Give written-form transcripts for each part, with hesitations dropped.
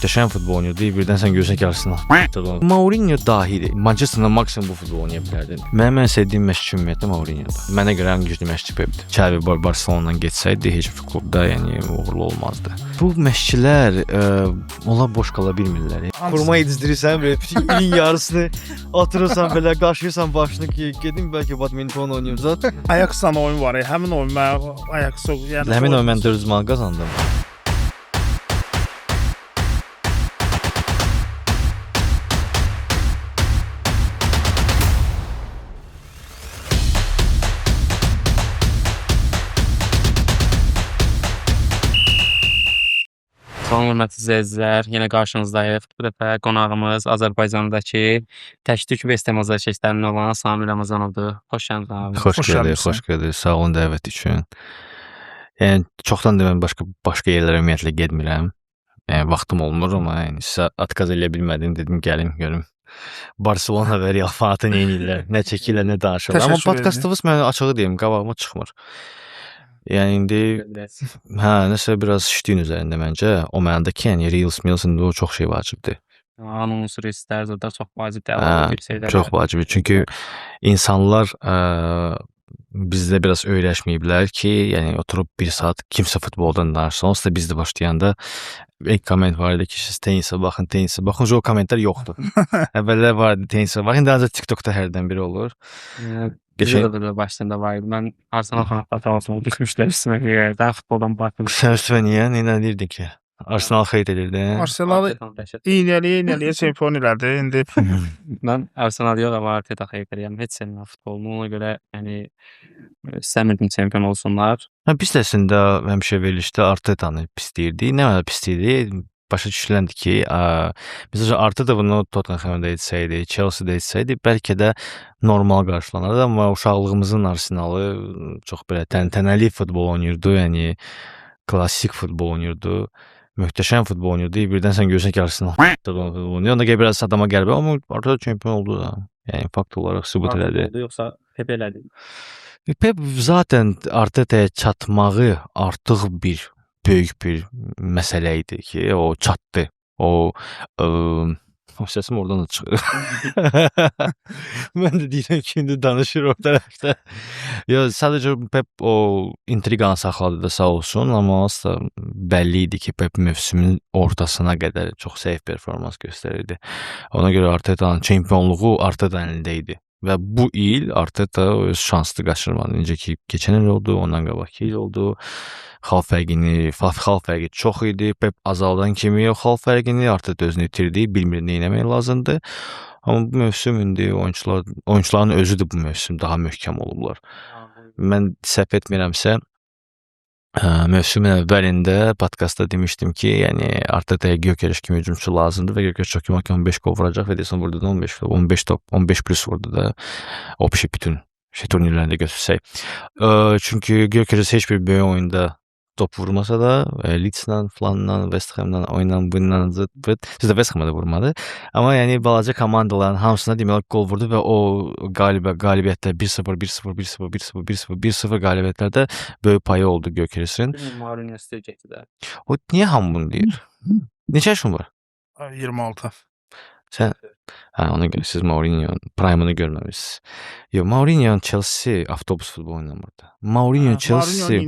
möhtəşəm futbol oynayırdı. Birdən sən görsən ki, Arsenal. Mourinho dahidir. Manchester'da maksimum bu futbol oynaya bilərdin. Mənim ən sevdiyim məşqçi ümumiyyətlə Mourinho'dur. Mənə görə ən güclü məşqçi Pep'dir. Xavi Barcelona'dan getsəydi heç bir klubda yəni uğurlu olmazdı. Bu məşqçilər onlar boş qala bilmirlər. Forma yedizdirirsən belə bütün ilin yarısını atırırsan belə qaşıyırsan başını ki, gedim bəlkə badminton oynayım zət. Ajax'la oyun var. Həmin oyun mən Ajax'a yəni həmin oyun mən 400 manat qazandım. Salam hörmətli izləyicilər, yenə qarşınızdayıq. Bu dəfə qonağımız Azərbaycandakı Təktük Vest Ham azarkeşlərindən olan Samir Ramazanovdur. Xoş gəldiniz abi. Xoş gəldiniz. Sağ olun dəvət üçün. Yəni çoxdan da mən başqa yerlərə ümumiyyətlə getmirəm. Yəni vaxtım olmur, amma yəni sizə atkaz eləyə bilmədim, dedim gəlim görüm. Barcelona və Real fanatı nə edirlər, nə çəkirlər, nə danışırlar. Amma podkastımız mən açığı deyim, qabağıma çıxmır. Yəni indi nəsə biraz işləyin üzərində məncə. O mənada ki, yəni Reels o çox şey vacibdir. Anons, reelslər də çox vacib deyil. Çox vacibdir. Çünki insanlar bizdə biraz öyrəşməyiblər ki, yəni oturub bir saat kimsə futboldan danışsın. Onsuz da bizdə başlayanda ilk komment var idi ki, siz tenisə baxın. O kommentlər yoxdur. Əvvəllər var idi tenisə baxın. İndi ancaq TikTokda hərdən biri olur. Geçen de başlarında vardı. Ben Arsenal fanatları olsun düşmüşler üstüme daha futboldan bakdım. Sen üstüme niye? Nə deyirdin ki? Arsenal xeyt edirdi. Arsenalı iynəliyə çempion elədi. İndi mən Arsenal yox, amma Arteta xeyt edirəm. Heç sevmirəm futbolunu. Ona görə yəni istəmirdim çempion olsunlar. Biz də əslində həmişə verilişdə Artetanı pis deyirdik. Nə qədər pis deyirdik? Başa düşüləndi ki, məsələn Arteta bunu Tottenham'da etsəydi, Chelsea'da etsəydi, bəlkə də normal qarşılanardı, amma uşaqlığımızın Arsenalı çox belə təntənəli futbol oynayırdı, yəni klassik futbol oynayırdı, möhtəşəm futbol oynayırdı. Birdən sən görsən ki, Arsenal oynayır. Onda biraz adama qəribə, amma Arteta çempion oldu da. Yəni fakt olaraq sübut elədi. Yoxsa Pep elədi. Pep zaten Arteta'ya çatmağı artıq bir böyük bir məsələ idi ki, o çatdı. O səsim oradan da çıxır. Mən də deyirəm ki, indi danışır o tərəfdə. Sadəcə Pep o intriqanı saxladı da sağ olsun, amma asla bəlli idi ki, Pep mövsümün ortasına qədər çox zəif performans göstərirdi. Ona görə Arteta'nın çempionluğu Arteta əlində idi. Və bu il Arteta öz şansını qaçırmadı. Necə ki, keçən il oldu, ondan qabaqki il oldu. Xal fərqi çox idi. Pep azaldan kimi o xal fərqini Arteta özünü itirdi. Bilmir nə etmək lazımdır. Amma bu mövsüm indi oyunçuların özü də bu mövsüm daha möhkəm olublar. Mən səhv etmirəmsə, mövsümün əvvəlində podkastda demişdim ki, yəni Arteta'ya Gyökeres kimi hücumçu lazımdır və Gyökeres çox kimi 15 gol vuracaq və deyəsən vurdu da 15 top, 15 plus vurdu da opşi bütün turnirlərində götürsək. Çünki Gyökeres heç bir böyük oyunda top vurmasa da Leeds'lə, Flan'la, West Ham'la oynanan bundan siz də West Ham'a da vurmadı. Amma yəni balaca komandaların hamısına demək gol vurdu və o qalibiyyətlər 1-0, 1-0, 1-0, 1-0, 1-0, 1-0 qalibiyyətlərdə böyük payı oldu Gyökeres'in. Mourinho istəyəcəkdi də. O niyə hamı bunu deyir? Neçə yaşın var? 26. Sən ona görə siz Mourinho'nun prime'ını görməmisiniz. Yox, Mourinho'nun Chelsea avtobus futbol oynamırdı. Mourinho Chelsea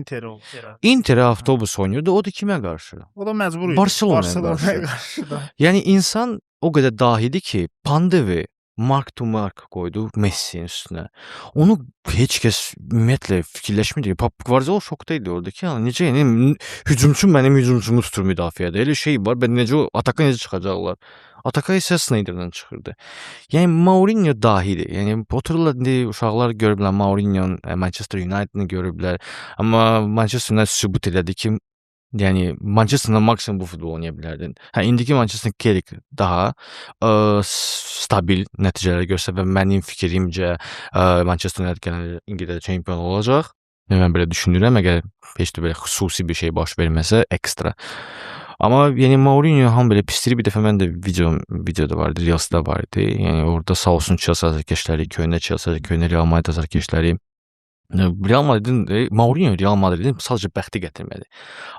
Inter'e avtobus oynayırdı. O da kimə qarşı? O da məcbur idi. Barcelona'ya qarşı. Yəni insan o qədər dahidi ki, Pandevi mark to mark qoydu Messi'nin üstünə. Onu heç kəs ümumiyyətlə fikirləşmirdi. Guardiola şokda idi orada ki, necə yəni hücumçu mənim hücumçumu tutur müdafiədə. Elə şey var. Necə ataka necə çıxacaqlar? Ataka isə Snyder'dan çıxırdı. Yəni Mourinho dahidir. Yəni otururlar indi uşaqlar görüblər Mourinho'nun Manchester United'ını görüblər. Amma Manchester United sübut elədi ki, yəni Manchester'da maksimum bu futbol oynaya bilərdin. İndiki Manchester Kerik daha stabil nəticələr göstərsə və mənim fikrimcə Manchester United gələn İngiltərə çempion olacaq. Mən belə düşünürəm, əgər heç də belə xüsusi bir şey baş verməsə ekstra. Amma yəni Mourinho ham belə pisdir. Bir dəfə mən də videoda vardı, Reels'da vardı. Yəni orada sağ olsun Chelsea azarkeşləri, köhnə Chelsea, köhnə Real Madrid azarkeşləri Real Madridin Mourinho Real Madridin sadəcə bəxti gətirmədi.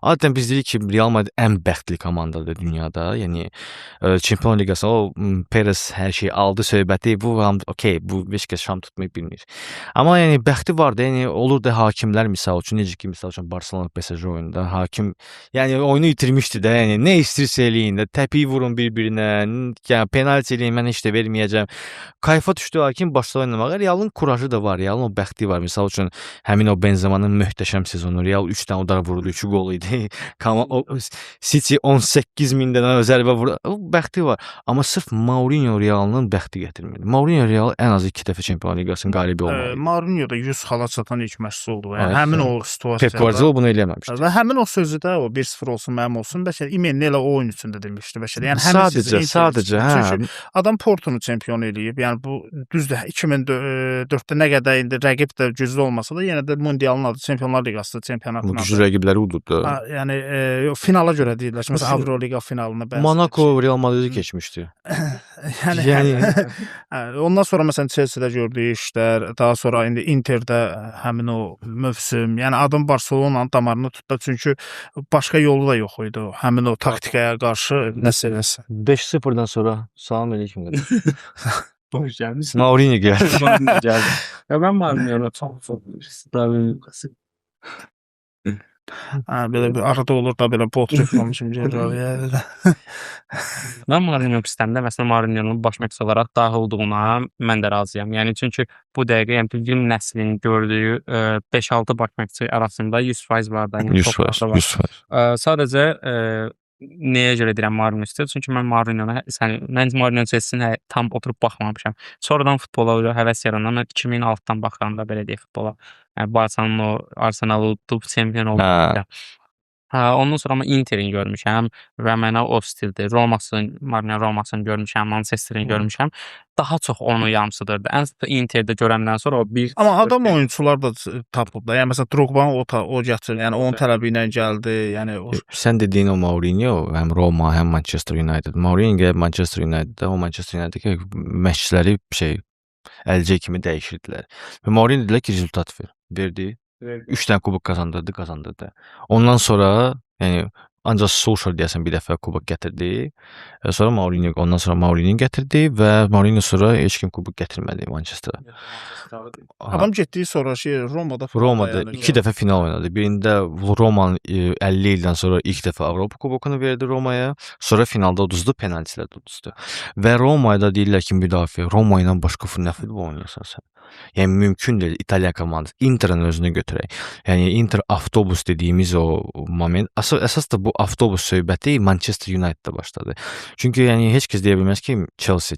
Adətən biz deyirik ki, Real Madrid ən bəxtli komandadır dünyada. Yəni Çempionlar Liqası o Perez hər şeyi aldı söhbəti bu okey, bu heç kəs şam tutmayı bilmir. Amma yəni bəxti var da, yəni olur da hakimlər misal üçün necə ki misal üçün Barselona PSG oyununda hakim yəni oyunu itirmişdi də, yəni nə istəyirsə eləyin də, təpiyi vurun bir-birinə, yəni penalti eləyin, mən heç də verməyəcəm. Kayfa düşdü hakim başladı oynamağa. Realın kurajı da var, Realın o bəxti var. Misal üçün həmin o Benzema'nın möhtəşəm sezonu, Real 3 dənə udar vurdu, 2 gol idi. City 18.000 dənə zərbə vurdu. O bəxti var. Amma sırf Mourinho Realının bəxti gətirmədi. Mourinho Real ən az 2 dəfə Çempionlar Liqasının qalibi olmalı. Mourinho da 100 xala çatan ilk məşqçi oldu. Yəni Evet, həmin evet. o situasiyada. Pep Guardiola bunu eləməmişdi. Və həmin o sözü də o 1-0 olsun, mənim olsun, bəlkə İmenli elə o oyun üçün də demişdi bəlkə. Yəni həmin sadəcə, hə. Çünki adam Portonu çempion eləyib. Yəni bu düzdür 2004-də nə qədər indi rəqib də güclü olmasa da yenə də Mundialın adı Çempionlar Liqası, çempionatın Bu adı. güclü rəqibləri udurdu. Yəni finala görə deyirlər ki, məsələn Avroliqa finalına bəzi. Monaco Real Madridi keçmişdi. Yəni ondan sonra məsələn Chelsea-də gördüyü işlər, daha sonra indi Interdə həmin o mövsüm, yəni adam Barselonanın damarını tutdu çünki başqa yolu da yox idi. Həmin o taktikaya qarşı nəsə 5-0-dan sonra salam əleykum. Hoş gəlmisiniz. Mourinho gəldi. Gəldi. Ya mən Mourinho çox belə bir arada olur da belə bot çəkməmişim gəlir. Mən Mourinho pisləndə məsələn Mourinho'nun baş məqsəd olaraq dahi olduğuna mən də razıyam. Yəni çünki bu dəqiqə yəni bizim nəslin gördüyü 5-6 baş məqsəd arasında 100% var da. Yəni, 100%. Sadəcə nəyə görə deyirəm Mourinho istəyir? Çünki mən mən Mourinho Chelsea-nə tam oturub baxmamışam. Sonradan futbola həvəs yaranan 2006-dan baxanda belə deyək futbola. Yəni Barcelona, Arsenal udub çempion oldu. Ondan sonra amma Interin görmüşəm və mənə o stildir. Mourinho Romasını görmüşəm, Manchesterin görmüşəm. Daha çox onu yamsıdırdı. Ən çox Interdə görəndən sonra o bir Amma adam oyunçular da tapıb da. Yəni məsələn Drogba'nı o gətirir. Yəni onun tələbi ilə gəldi. Yəni sən dediyin o Mourinho həm Roma, həm Manchester United. Mourinho gəlib Manchester United-də, o Manchester United-də məşqçiləri əlcək kimi dəyişirdilər. Və Mourinho dedilər ki, rezultat verdi. 3 dənə kubok qazandırdı. Ondan sonra, yəni ancaq Solskjaer deyəsən bir dəfə kubok gətirdi. Sonra Mourinho gətirdi və Mourinho sonra heç kim kubok gətirmədi Manchesterə. Adam getdiyi sonra Romada 2 dəfə final oynadı. Birində Romanın 50 ildən sonra ilk dəfə Avropa kubokunu verdi Romaya. Sonra finalda uduzdu, penaltilərdə uduzdu. Və Romaya deyirlər ki, müdafiə, Roma ilə başqa nə futbol oynayırsan sən? Yəni mümkün deyil İtaliya komandası Interin özünü götürək. Yəni Inter avtobus dediyimiz o moment əsas da bu avtobus söhbəti Manchester United-da başladı. Çünki yəni heç kəs deyə bilməz ki, Chelsea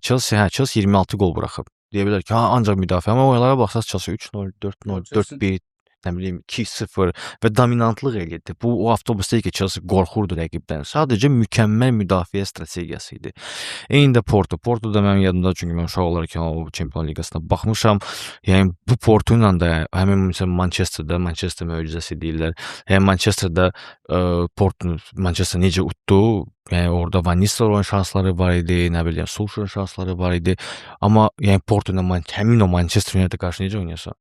26 gol buraxıb. Deyə bilər ki, ancaq müdafiə, amma oyunlara baxsaq Chelsea 3-0, 4-0, 4-1 nə bilim 2-0 və dominantlıq eləyirdi. Bu o avtobus deyil ki, Chelsea qorxurdu rəqibdən. Sadəcə mükəmməl müdafiə strategiyası idi. Eyni də Porto da mənim yadımda, çünki mən uşaq olarkən o Çempionlar Liqasına baxmışam. Yəni bu Porto ilə də həmin Manchesterdə Manchester möcüzəsi deyirlər. Yəni Manchesterdə Manchester necə utdu? Yəni orada Van Nistelrooyun şansları var idi, nə bilim Solskjaer'ın şansları var idi. Amma yəni Porto ilə həmin o Manchester United qarşı necə oynayırsan?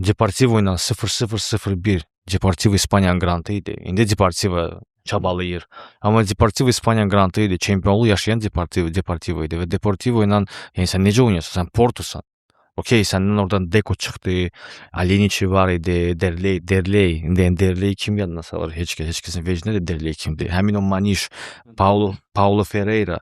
Deportivo ilə 0-0-0-1 Deportivo İspaniyanın qrantı idi. İndi Deportivo çabalayır. Amma Deportivo İspaniyanın qrantı idi. Çempionluğu yaşayan Deportivo idi və Deportivo ilə yəni sən necə oynayırsan? Sən Portosan. Okey, səndən oradan Deco çıxdı, Alinici var idi, Derley kim yadına salır? Heç kəsin vecinə də Derley kimdir? Həmin o Maniş, Paulo Ferreira,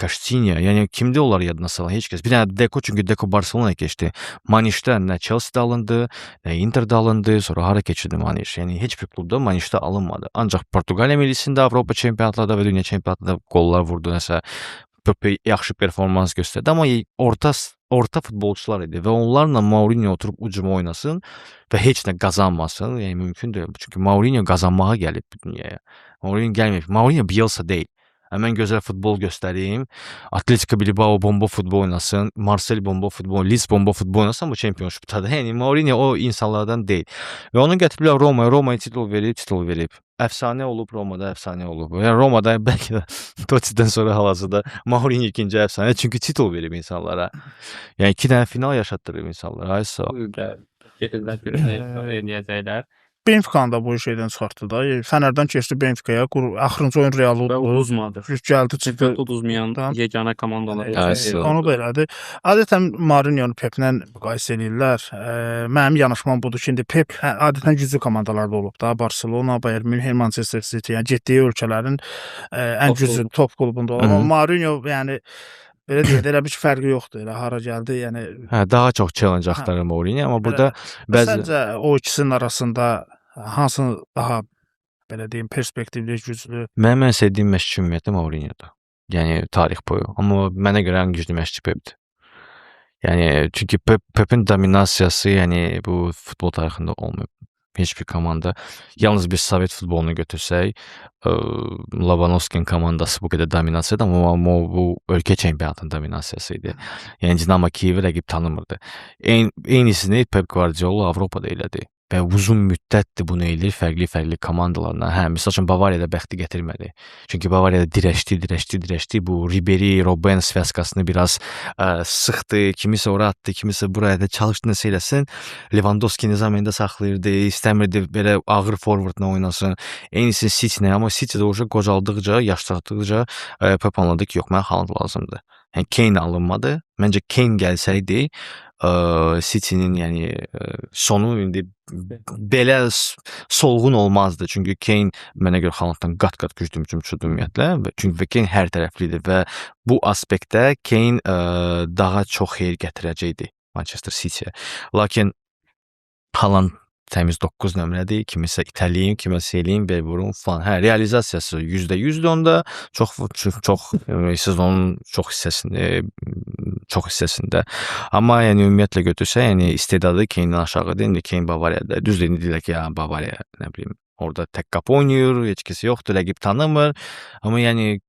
Castinha, yəni kimdir onlar yadına salan? Heç kəs. Bir dənə Deco, çünki Deco Barcelona'ya keçdi. Manişdən nə Chelsea-də alındı, nə Inter'də alındı, sonra hara keçirdi Maniş? Yəni heç bir klubda Manişdə alınmadı. Ancaq Portuqaliya millisində, Avropa çempionatlarında və dünya çempionatında qollar vurdu, nəsə yaxşı performans göstərdi. Amma orta futbolçular idi və onlarla Mourinho oturub ucuma oynasın və heç nə qazanmasın. Yəni mümkün deyil. Çünki Mourinho qazanmağa gəlib bu dünyaya. Mourinho gəlməyib. Mourinho Bielsa deyil. Mən gözəl futbol göstəreyim. Atletico Bilbao bomba futbol oynasın. Marseille bomba futbol, Leeds bomba futbol oynasın bu çempionşipdadır. Yəni Mourinho o insanlardan deyil. Və onu gətiriblər Romaya titul verib. Əfsanə olub Romada, əfsanə olub. Yəni Romada bəlkə də Toti'dən sonra hal-hazırda Mourinho ikinci əfsanə, çünki titul verib insanlara. Yəni 2 dənə final yaşatdırıb insanlara. Ay sağ ol. şəkildə eləyəcəklər. Benfica da bu şeydən çıxartdı da. Fənərdən keçdi Benficaya. Axırıncı oyun Real Və oldu. uduzmadı. Gəldi çıxdı. Çempionat uduzmayan Tamam. yeganə komandalar. Aynen. Onu da elədi. Adətən Mourinho-nu Peplə müqayisə edirlər. Mənim yanaşmam budur ki, indi Pep adətən güclü komandalarda olub da. Barcelona, Bayern Münhen, Manchester City, yəni getdiyi ölkələrin ən Top güclü top klubunda olub. Hı-hı. Amma Mourinho yəni belə deyək, elə bir fərqi yoxdur. Elə hara gəldi, yəni Daha çox challenge axtarır Mourinho, amma burada bəzi Səncə o ikisinin arasında hansı daha belə deyim perspektivli, güclü? mənim ən sevdiyim məşqçi ümumiyyətlə Mourinho'dur. Yəni tarix boyu. Amma mənə görə ən güclü məşqçi Pep'dir. Yəni çünki Pep'in dominasiyası, yəni bu futbol tarixində olmayıb. Heç bir komanda. Yalnız bir Sovet futbolunu götürsək, Lobanovskinin komandası bu qədər dominasiyada, amma bu ölkə çempionatının dominasiyası idi. Yəni Dinamo Kiyevi rəqib tanımırdı. Eynisini Pep Guardiola Avropada elədi. Və uzun müddətdir bunu eləyir fərqli komandalarla. Hə, məsəl üçün Bavariyada bəxti gətirmədi. Çünki Bavariyada dirəşdi. Bu Ribery, Robben svязкasını biraz sıxdı, kimisə ora atdı, kimisə buraya da çalışdı nəsə eləsin. Lewandowski nizamında saxlayırdı, istəmirdi belə ağır forvardla oynasın. Eynisini City-nə, amma City də oca qocaldıqca, yaşlandıqca Pep anladı ki, yox, mənə Haaland lazımdır. Yəni Kane alınmadı. Məncə Kane gəlsəydi, City-nin yəni sonu indi belə solğun olmazdı. Çünki Kane mənə görə Haalanddan qat-qat güclü hücumçudur ümumiyyətlə. Çünki Kane hər tərəflidir və bu aspektdə Kane daha çox xeyir gətirəcəkdi Manchester City-yə. Lakin Haaland təmiz 9 nömrədir. Kimisə itələyim, kimisə eləyim, bel vurum falan. Hə, realizasiyası %100-dür onda. Çox sezonun çox hissəsində. Amma yəni ümumiyyətlə götürsə, yəni istedadı Kane-dən aşağıdır. İndi Kane Bavariyada. Düzdür, indi deyirlər ki, ya Bavariya, nə bilim, orada tək qapı oynayır, heç kəs yoxdur, rəqib tanımır. Amma yəni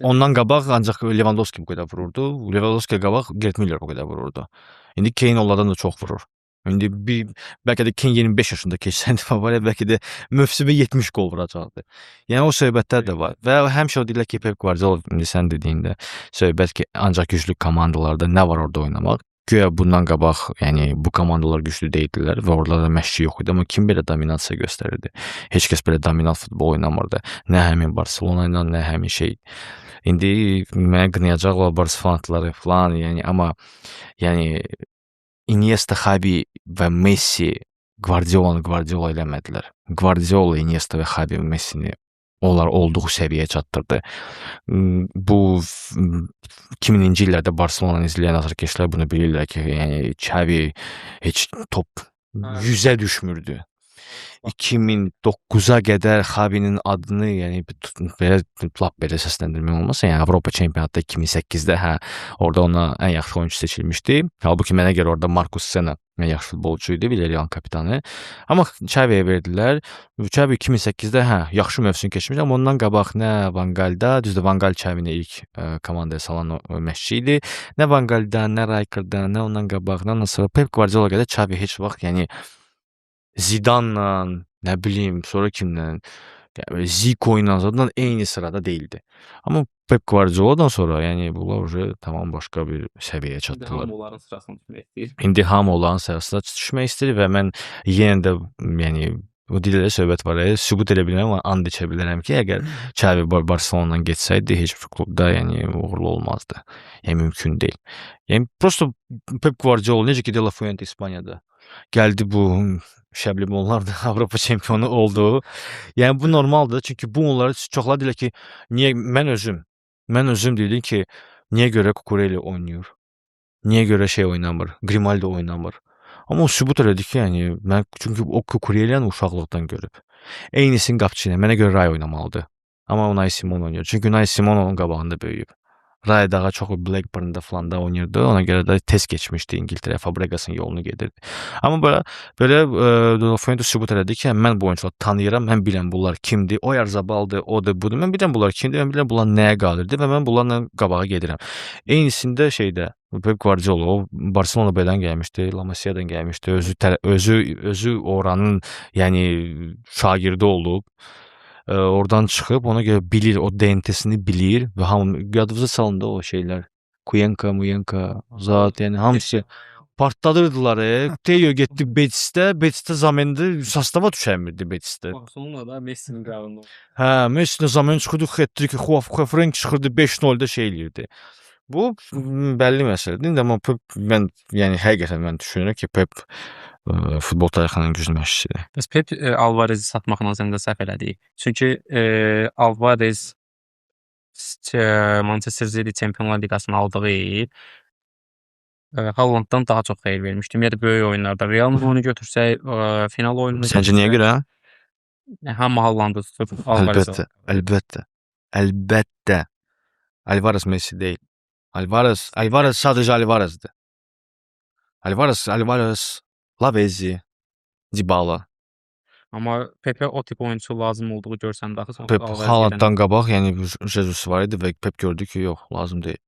ondan qabaq ancaq Lewandowski bu qədər vururdu. Lewandowski qabaq Gerd Müller bu qədər vururdu. İndi Kane onlardan da çox vurur. İndi bəlkə də Kane 25 yaşında keçsəydi Bavariya bəlkə də mövsümə 70 gol vuracaqdı. Yəni o söhbətlər də var. Və həmişə o deyirlər ki, Pep Guardiola indi sən dediyində söhbət ki, ancaq güclü komandalarda nə var orada oynamaq? Güya bundan qabaq, yəni bu komandalar güclü deyildilər və orada məşqçi yox idi, amma kim belə dominasiya göstərirdi? Heç kəs belə dominant futbol oynamırdı. Nə həmin Barcelona ilə, nə həmin şey. İndi mənə qınayacaqlar Barcelonatları falan, yəni amma yəni Iniesta, Xavi və Messi Guardiola eləmədilər. Guardiola, Iniesta və Xavi və Messini onlar olduğu səviyyəyə çatdırdı. Bu 2000-ci illərdə Barcelonanı izləyən azarkeşlər bunu bilirlər ki, yəni Xavi heç top 100-ə düşmürdü. 2009-a qədər Xavinin adını, yəni belə səsləndirmək olmasa, yəni Avropa çempionatında 2008-də orada ona ən yaxşı oyunçu seçilmişdi. Halbuki mənə görə orada Marcus Senna ən yaxşı futbolçu idi, Villarreal kapitanı. Amma Xaviyə verdilər. Xavi 2008-də yaxşı mövsüm keçmiş, amma ondan qabaq nə Van Gaalda, düzdür Van Gaal Xavini ilk komandaya salan məşqçi idi. Nə Van Gaalda, nə Rijkaardda, nə ondan qabaq, nə sonra Pep Guardiola qədər Xavi heç vaxt yəni Zidane'la, nə bilim, sonra kimlə, yəni Zico ilə zaten eyni sırada değildi. Amma Pep Guardiola'dan sonra yəni bunlar tamam başqa bir səviyyəyə çatdılar. Onların sırasına düşmək istəyir. İndi hamı onların sırasına düşmək istəyir və mən yenə də yəni o dildə söhbət var. Sübut edə bilmirəm, amma and içə bilərəm ki, əgər Xavi Barcelona'dan getsəydi heç bir klubda yəni uğurlu olmazdı. Yəni mümkün deyil. Yəni prosto Pep Guardiola necə ki De La Fuente İspaniyada gəldi bu şəblim onlar da Avropa çempionu oldu. Yəni bu normaldır. Çünki bu onları çoxlar deyirlər ki, niyə mən özüm dedim ki, niyə görə Cucurella oynayır? Niyə görə şey oynamır? Grimaldo oynamır? Amma o sübut elədi ki, yəni mən çünki o Cucurellanı uşaqlıqdan görüb. Eynisini qapıçı ilə mənə görə Ray oynamalıdır. Amma Unai Simon oynayır. Çünki Unai Simon onun qabağında böyüyüb. Ray daha çox Blackburn'da falan da oynayırdı. Ona görə də tez keçmişdi İngiltərəyə, Fabregas'ın yolunu gedirdi. Amma belə De La Fuente sübut elədi ki, mən bu oyunçuları tanıyıram, mən biləm bunlar kimdir, o Yarzabaldır, odur, budur. Mən biləm bunlar kimdir, mən biləm bunlar nəyə qadirdir və mən bunlarla qabağa gedirəm. Eynisində şeydə Pep Guardiola o Barcelona B-dən gəlmişdi, La Masia'dan gəlmişdi. Özü oranın yəni şagirdi olub. Oradan çıxıb ona görə bilir, o DNT-sini bilir və hamı yadınıza salında o şeylər. Kuyenka, zat, yəni hamısı Partladırdılar. Teo getdi Betisdə Zamendi sastava düşərmirdi Betisdə. Barcelona'da Messi'nin qırağında. Hə, Messi Zamendi çıxırdı, hat-trick, Frank çıxırdı 5-0-da şey eləyirdi. Bu bəlli məsələdir. İndi amma Pep mən yəni həqiqətən mən düşünürəm ki, Pep futbol tarixinin ən güclü məşqçisidir. Bəs Pep Alvarez'i satmaqla səndə səhv elədi. Çünki Alvarez Manchester City Çempionlar Liqasını aldığı il Haalanddan daha çox xeyir vermişdi. Ümumiyyətlə böyük oyunlarda Real oyunu götürsək, final oyununu Səncə niyə görə? Hamı Haalandı tutub Alvarez'i. Əlbəttə. Alvarez Messi deyil. Alvarez sadəcə Alvarezdir. Alvarez, Lavezzi, Dybala. Amma Pep'e o tip oyunçu lazım olduğu görsəndə axı Pep Haalanddan qabaq, yəni Jesus var idi və Pep gördü ki, yox, lazım deyil.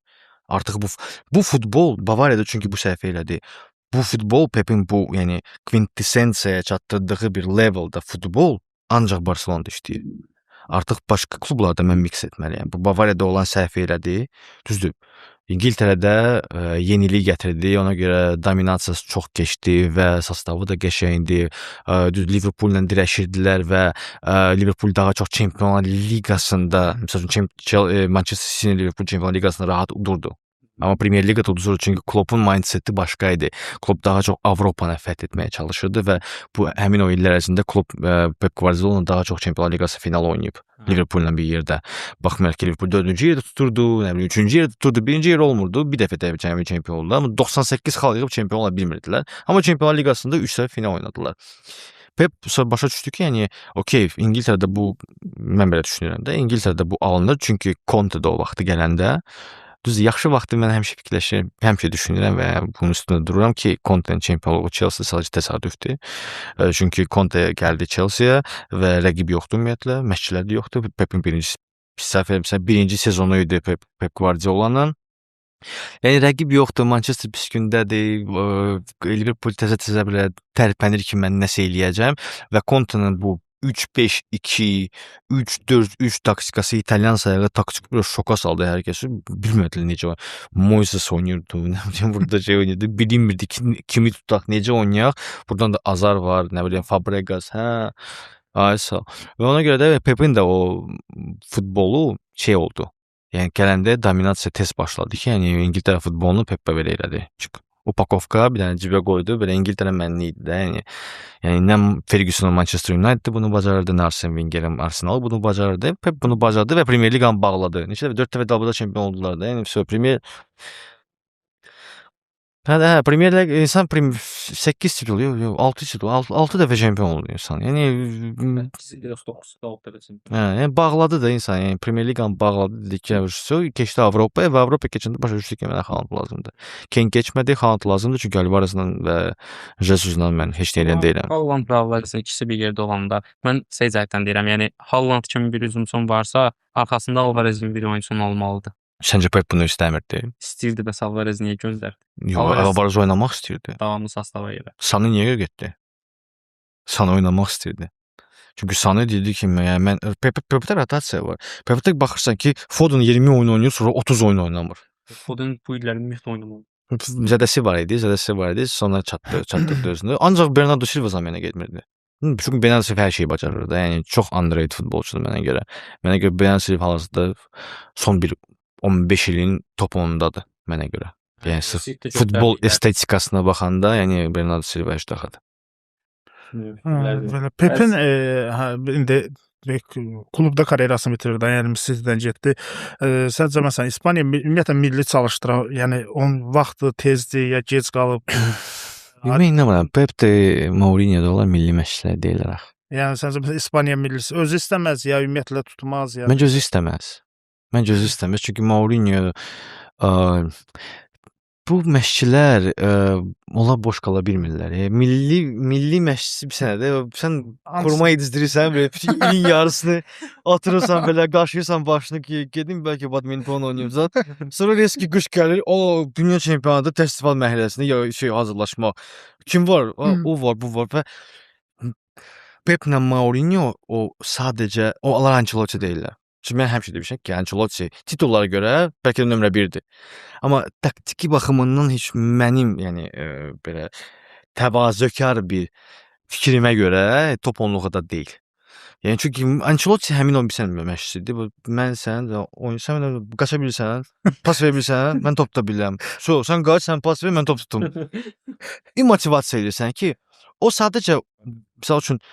Artıq bu futbol Bavariyada çünki bu səhv elədi. Bu futbol Pepin bu, yəni kvintessensiyaya çatdırdığı bir leveldə futbol ancaq Barcelonada işləyir. Artıq başqa klublarda mən mix etməliyəm. Bu Bavariyada olan səhv elədi. Düzdür. İngiltərədə yenilik gətirdi. Ona görə dominasiyası çox keçdi və sastavı da qəşəngdir. Liverpool'la dirəşirdilər və Liverpool daha çox Çempionlar Liqasında, məsələn, Manchester City Liverpool Çempionlar Liqasında rahat udurdu. Amma Premier Liqada udurdu çünki Kloppun mindseti başqa idi. Klopp daha çox Avropanı fəth etməyə çalışırdı və bu həmin o illər ərzində Klopp Pep Guardiola daha çox Çempionlar Liqası final oynayıb Liverpool'la bir yerdə. Baxmayaraq ki, Liverpool 4-cü yerdə tuturdu, nə bilim 3-cü yerdə tuturdu, 1-ci yer olmurdu. Bir dəfə də çempion oldular. Amma 98 xal yığıb çempion ola bilmirdilər. Amma Çempionlar Liqasında 3 dəfə final oynadılar. Pep başa düşdü ki, yəni okey, İngiltərədə bu mən belə düşünürəm də, İngiltərədə bu alınır çünki Conte də o vaxtı gələndə düzdür, yaxşı vaxtı mən həmişə fikirləşirəm, həmişə düşünürəm və bunun üstündə dururam ki, Conte'nin çempionluğu Chelsea sadəcə təsadüfdür. Çünki Conte gəldi Chelsea'yə və rəqib yoxdur ümumiyyətlə, məşqçilər də yoxdur. Pepin birinci sezonu idi Pep Guardiola'nın. Yəni rəqib yoxdur, Manchester pis gündədir, Liverpool təzə belə tərpənir ki, mən nəsə eləyəcəm və Conte'nin bu 3-5-2, 3-4-3 taktikası İtalyan sayağı taktik bir şoka saldı hər kəsi. Bilmədilər necə Moises oynayırdı, nə bilim burada şey oynayırdı. Bilinmirdi kimi tutaq, necə oynayaq. Buradan da Azar var, nə bilim Fabregas, Aysa. Və ona görə də Pepin də o futbolu şey oldu. Yəni gələndə dominasiya tez başladı ki, yəni İngiltərə futbolunu Pep belə elədi. Upakovka bir dənə cibə qoydu. Belə İngiltərə mənli idi də. Yəni nə Ferguson Manchester United bunu bacarırdı, nə Arsene Wenger Arsenal bunu bacarırdı. Pep bunu bacardı və Premier Liqanı bağladı. Neçə dəfə 4 dəfə WDA çempion oldular da. Yəni Premier Premier Lig insan 8 titul, yox, 6 titul, 6 dəfə çempion oldu insan. Yəni yəni bağladı da insan. Yəni Premier Liqanı bağladı, dedi ki, keçdi Avropaya və Avropa keçəndə başa düşdü ki, mənə Haaland lazımdır. Kane keçmədi, Haaland lazımdır çünki Alvarezlə və Jesus'la mən heç nə edən deyiləm. Haaland və Alvarez ikisi bir yerdə olanda mən səcəhətdən deyirəm, yəni Haaland kimi bir hücumçun varsa, arxasında Alvarez kimi bir oyunçunun olmalıdır. Səncə Pep bunu istəmirdi? İstəyirdi, bəs Alvarez niyə göndərdi? Yox, Alvarez oynamaq istəyirdi. Davamlı sastava görə. Sanı niyə getdi? Sanı oynamaq istəyirdi. Çünki Sanı dedi ki, mən Pep'də rotasiya var. Pep'də baxırsan ki, Foden 20 oyun oynayır, sonra 30 oyun oynamır. Foden bu illər ümumiyyətlə oynamır. Zədəsi var idi, sonra çatdırdı özünü. Ancaq Bernardo Silva zamanına getmirdi. Çünki Bernardo Silva hər şeyi bacarırdı. Yəni çox underrated futbolçudur mənə görə. Mənə görə Bernardo Silva hal-hazırda son bir 15 ilin top 10-dadır mənə görə. Yəni sırf futbol estetikasına baxanda, yəni Bernardo Silva əjdahadır. Pepin indi klubda karyerasını bitirdi, yəni City-dən getdi. Səncə məsələn İspaniya ümumiyyətlə milli çalışdıran, yəni onun vaxtı tezdir ya gec qalıb? Mən inanmıram. Pep də Mourinho'da olan milli məşqçilər deyirlər. Yəni səncə İspaniya millisi özü istəməz ya ümumiyyətlə tutmaz ya? Məncə özü istəməz. Çünki Mourinho bu məşqçilər onlar boş qala bilmirlər. Milli məşqçisi bir sənədə sən kurma yedizdirirsən, belə bütün ilin yarısını atırırsan, belə qaşıyırsan başını ki, gedim bəlkə badminton oynayacaq. Sonra riski qış gəlir, o dünya çempionatı festival mərhələsində şey hazırlaşmaq. Kim var? O var, bu var və Peplə Mourinho o sadəcə onlar Ancelotti deyirlər. Çünki mən həmişə demişəm ki, Ancelotti titullara görə bəlkə də nömrə 1-dir. Amma taktiki baxımından heç mənim, yəni belə təvazökar bir fikrimə görə top onluğu da deyil. Yəni çünki Ancelotti həmin o bilsən məşqçisidir. Bu mən sən oyun sən qaça bilirsən, pas verə bilirsən, mən top tuta bilirəm. Sən qaç, sən pas ver, mən top tutum. Motivasiya edirsən ki, o sadəcə məsəl üçün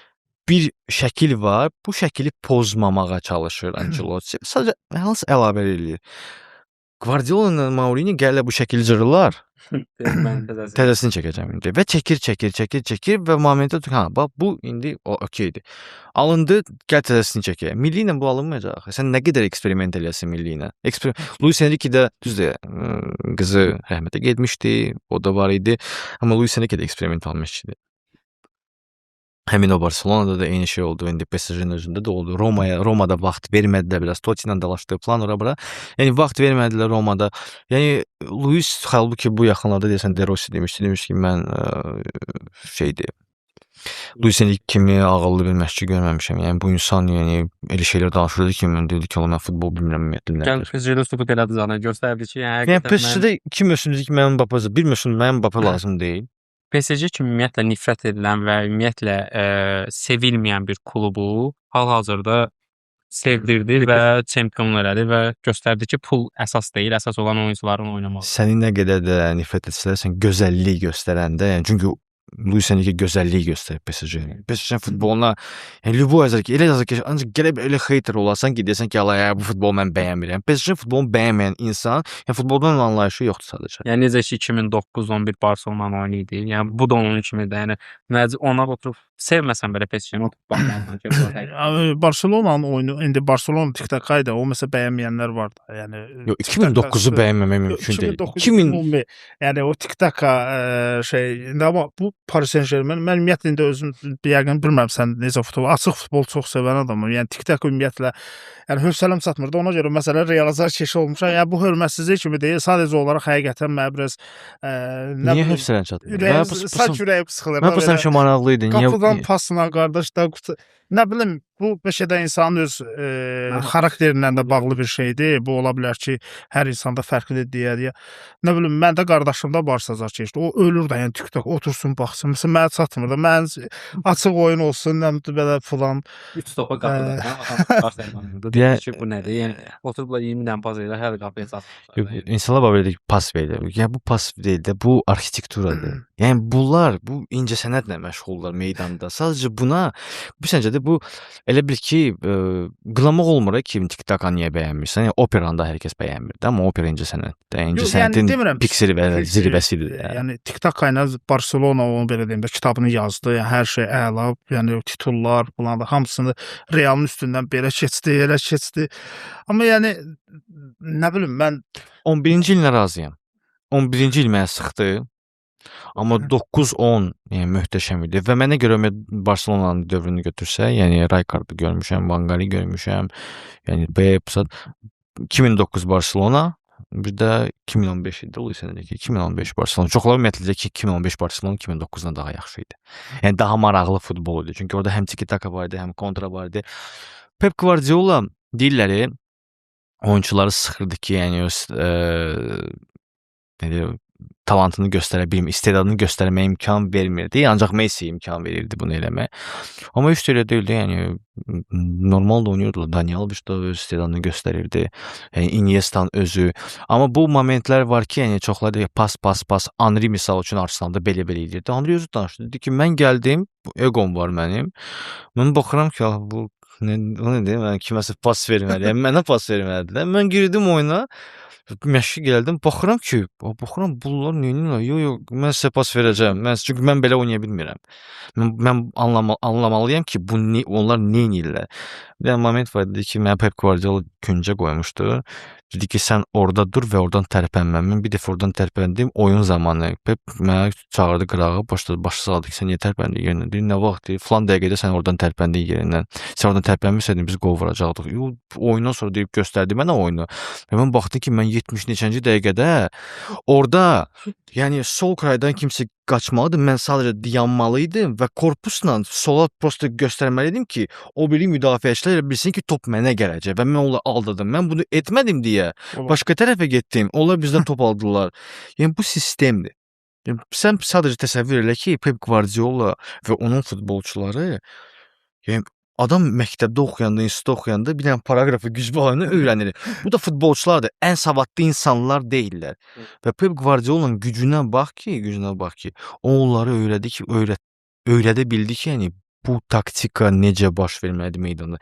bir şəkil var, bu şəkili pozmamağa çalışır Ancelotti. Sadəcə hansı əlavə eləyir. Guardiola ilə Mourinho gəlirlər bu şəkili cırırlar. Təzəsini çəkəcəm indi. Və çəkir və momentdə bax bu indi okeydir. Alındı, gəl təzəsini çəkək. Milli ilə bu alınmayacaq. Sən nə qədər eksperiment eləyəsən Milli ilə? Luis Enrique də düzdür, qızı rəhmətə getmişdi, o da var idi. Amma Luis Enrique də eksperiment almışdı. Həmin o Barcelona'da da eyni şey oldu. İndi PSG-nin özündə də oldu. Romada vaxt vermədilər biraz. Totti ilə dalaşdığı plan ora-bura. Yəni vaxt vermədilər Romada. Yəni Luis halbuki bu yaxınlarda deyəsən De Rossi demişdi ki, mən Luis Enrique kimi ağıllı bir məşqçi görməmişəm. Yəni bu insan elə şeylər danışırdı ki, mən dedi ki, mən futbol bilmirəm ümumiyyətlə. Gəl PSG-də sübut elədi zənə göstərdi ki, yəni PSG-də 2 mövsümdür ki, mənim Mbappé, bir mövsüm mənim Mbappé lazım deyil. PSG kimi ümumiyyətlə nifrət edilən və ümumiyyətlə sevilməyən bir klubu hal-hazırda sevdirdi və çempion elədi və göstərdi ki, pul əsas deyil, əsas olan oyuncuların oynaması. Səni nə qədər də nifrət etsələr, sən gözəllik göstərəndə, yəni çünki Luis Enrique gözəlliyi göstərir PSG-yə. PSG-nin futboluna, yəni Lübo yazır ki, elə yazır ki, ancaq gəlib elə hater olasan ki, deyəsən ki, bu futbolu mən bəyənmirəm. PSG-nin futbolunu bəyənməyən insan, yəni futboldan anlayışı yoxdur sadəcə. Yəni necə ki 2009-11 Barcelona oyunu idi. Yəni bu da onun kimidir. Yəni ona oturub sevməsən belə PSG-ni oturub baxmalısan. Barcelona'nın oyunu, indi Barcelona tiktakaydı, o məsələ bəyənməyənlər var da. Yəni 2009-u bəyənməmək mümkün deyil. 2009 yəni o tiktaka amma bu Paris Saint-Germain, mən ümumiyyətlə indi özüm yəqin bilmirəm sən necə futbol, açıq futbol çox sevən adamım. Yəni tiktak ümumiyyətlə hövsələm çatmırdı. Ona görə məsələ realizar keşi olmuşam. Yəni bu hörmətsizlik kimi deyil, sadəcə olaraq həqiqətən mən biraz niyə hövsələn çatmır? Saç ürəyim sıxılır. Mən bu həmişə maraqlı idi. Qapıdan pasla qardaş da nə bilim, bu bəşədə insanın öz xarakterindən də bağlı bir şeydir. Bu ola bilər ki, hər insanda fərqlidir deyə. Nə bilim, mən də qardaşımda Barsacar keçdi. O ölür də, yəni TikTok otursun, baxsın. Məsələn, mənə çatmır da. Mən açıq oyun olsun, nə belə falan. 3 topa qapıda. Deyir ki, bu nədir? Yəni oturublar 20 dənə pas verir, hər qapıya çatmır. İnsanlar var ki, pas verir. Yəni bu pas deyil də, bu arxitekturadır. Yəni bunlar, bu incəsənətlə məşğullar meydanda. Sadəcə buna, bu səncədə bu elə bil ki, qılamaq olmur ki, TikTok-a niyə bəyənmirsən? Yəni operanda hər kəs bəyənmir də, amma opera incəsənətdir. İncəsənətin pikseli və zirvəsidir. Yəni TikTok ilə Barcelona onu belə deyim də kitabını yazdı. Yəni hər şey əla, yəni titullar, bunlar da hamısını Realın üstündən belə keçdi, elə keçdi. Amma yəni nə bilim, mən 11-ci illə razıyam. 11-ci il mənə sıxdı. Amma 9-10 yəni möhtəşəm idi və mənə görə Barcelonanın dövrünü götürsə, yəni Rijkaard'ı görmüşəm, Vangali görmüşəm, yəni Pep, 2009 Barcelona, bir də 2015 idi, Luis Enrique 2015 Barcelona. Çoxları ümumiyyətlə ki, 2015 Barcelona 2009-dan daha yaxşı idi. Yəni daha maraqlı futbol idi. Çünki orada həm tiki-taka var idi, həm kontra var idi. Pep Guardiola deyirləri oyunçuları sıxırdı ki, yəni talantını göstərə bilmir, istedadını göstərməyə imkan vermirdi. Ancaq Messi imkan verirdi bunu eləmək. Amma heç elə deyildi, yəni normal da oynayırdılar. Daniel Alves da öz istedadını göstərirdi. Yəni Iniesta'nın özü. Amma bu momentlər var ki, yəni çoxları deyir pas. Henry misal üçün Arsenalda belə edirdi. Henry özü danışdı. Dedi ki, mən gəldim, egom var mənim. Mən baxıram ki, bu nədir? Mən kiməsə pas verməliyəm. Mənə pas verməliyəm. Mən girdim oyuna. Məşqə gəldim, baxıram ki, bunlar neyinlər? Yox, mən sizə pas verəcəm. Çünki mən belə oynaya bilmirəm. Mən anlamalıyam ki, onlar neynirlər. Bir dənə moment var, dedi ki, mənə Pep Guardiola küncə qoymuşdu. Dedi ki, sən orada dur və oradan tərpənmə. Mən bir dəfə oradan tərpəndim, oyun zamanı. Pep mənə çağırdı qırağa, başı saladı ki, sən niyə tərpəndin yerindən? Dedi, nə vaxt? Falan dəqiqədə sən oradan tərpəndin yerindən. Sən oradan tərpənməsəydin, biz qol vuracaqdıq. Oyundan sonra deyib göstərdi mənə oyunu. Və mən baxdım ki, mən 70 neçənci dəqiqədə orada, yəni sol kraydan kimsə qaçmalıdır. Mən sadəcə dayanmalı idim və korpusla sola prosta göstərməli idim ki, o biri müdafiəçilər bilsin ki, top mənə gələcək və mən onları aldırdım. Mən bunu etmədim deyə başqa tərəfə getdim. Onlar bizdən top aldılar. Yəni bu sistemdir. Yəni, sən sadəcə təsəvvür elə ki, Pep Guardiola və onun futbolçuları, yəni adam məktəbdə oxuyanda, institutda oxuyanda bir dənə paraqrafı güclü olanı öyrənir. Bu da futbolçulardır. Ən savadlı insanlar deyillər. Və Pep Guardiola'nın gücünə bax ki, o onları öyrədə bildi ki, yəni bu taktika necə baş verməlidir meydanda.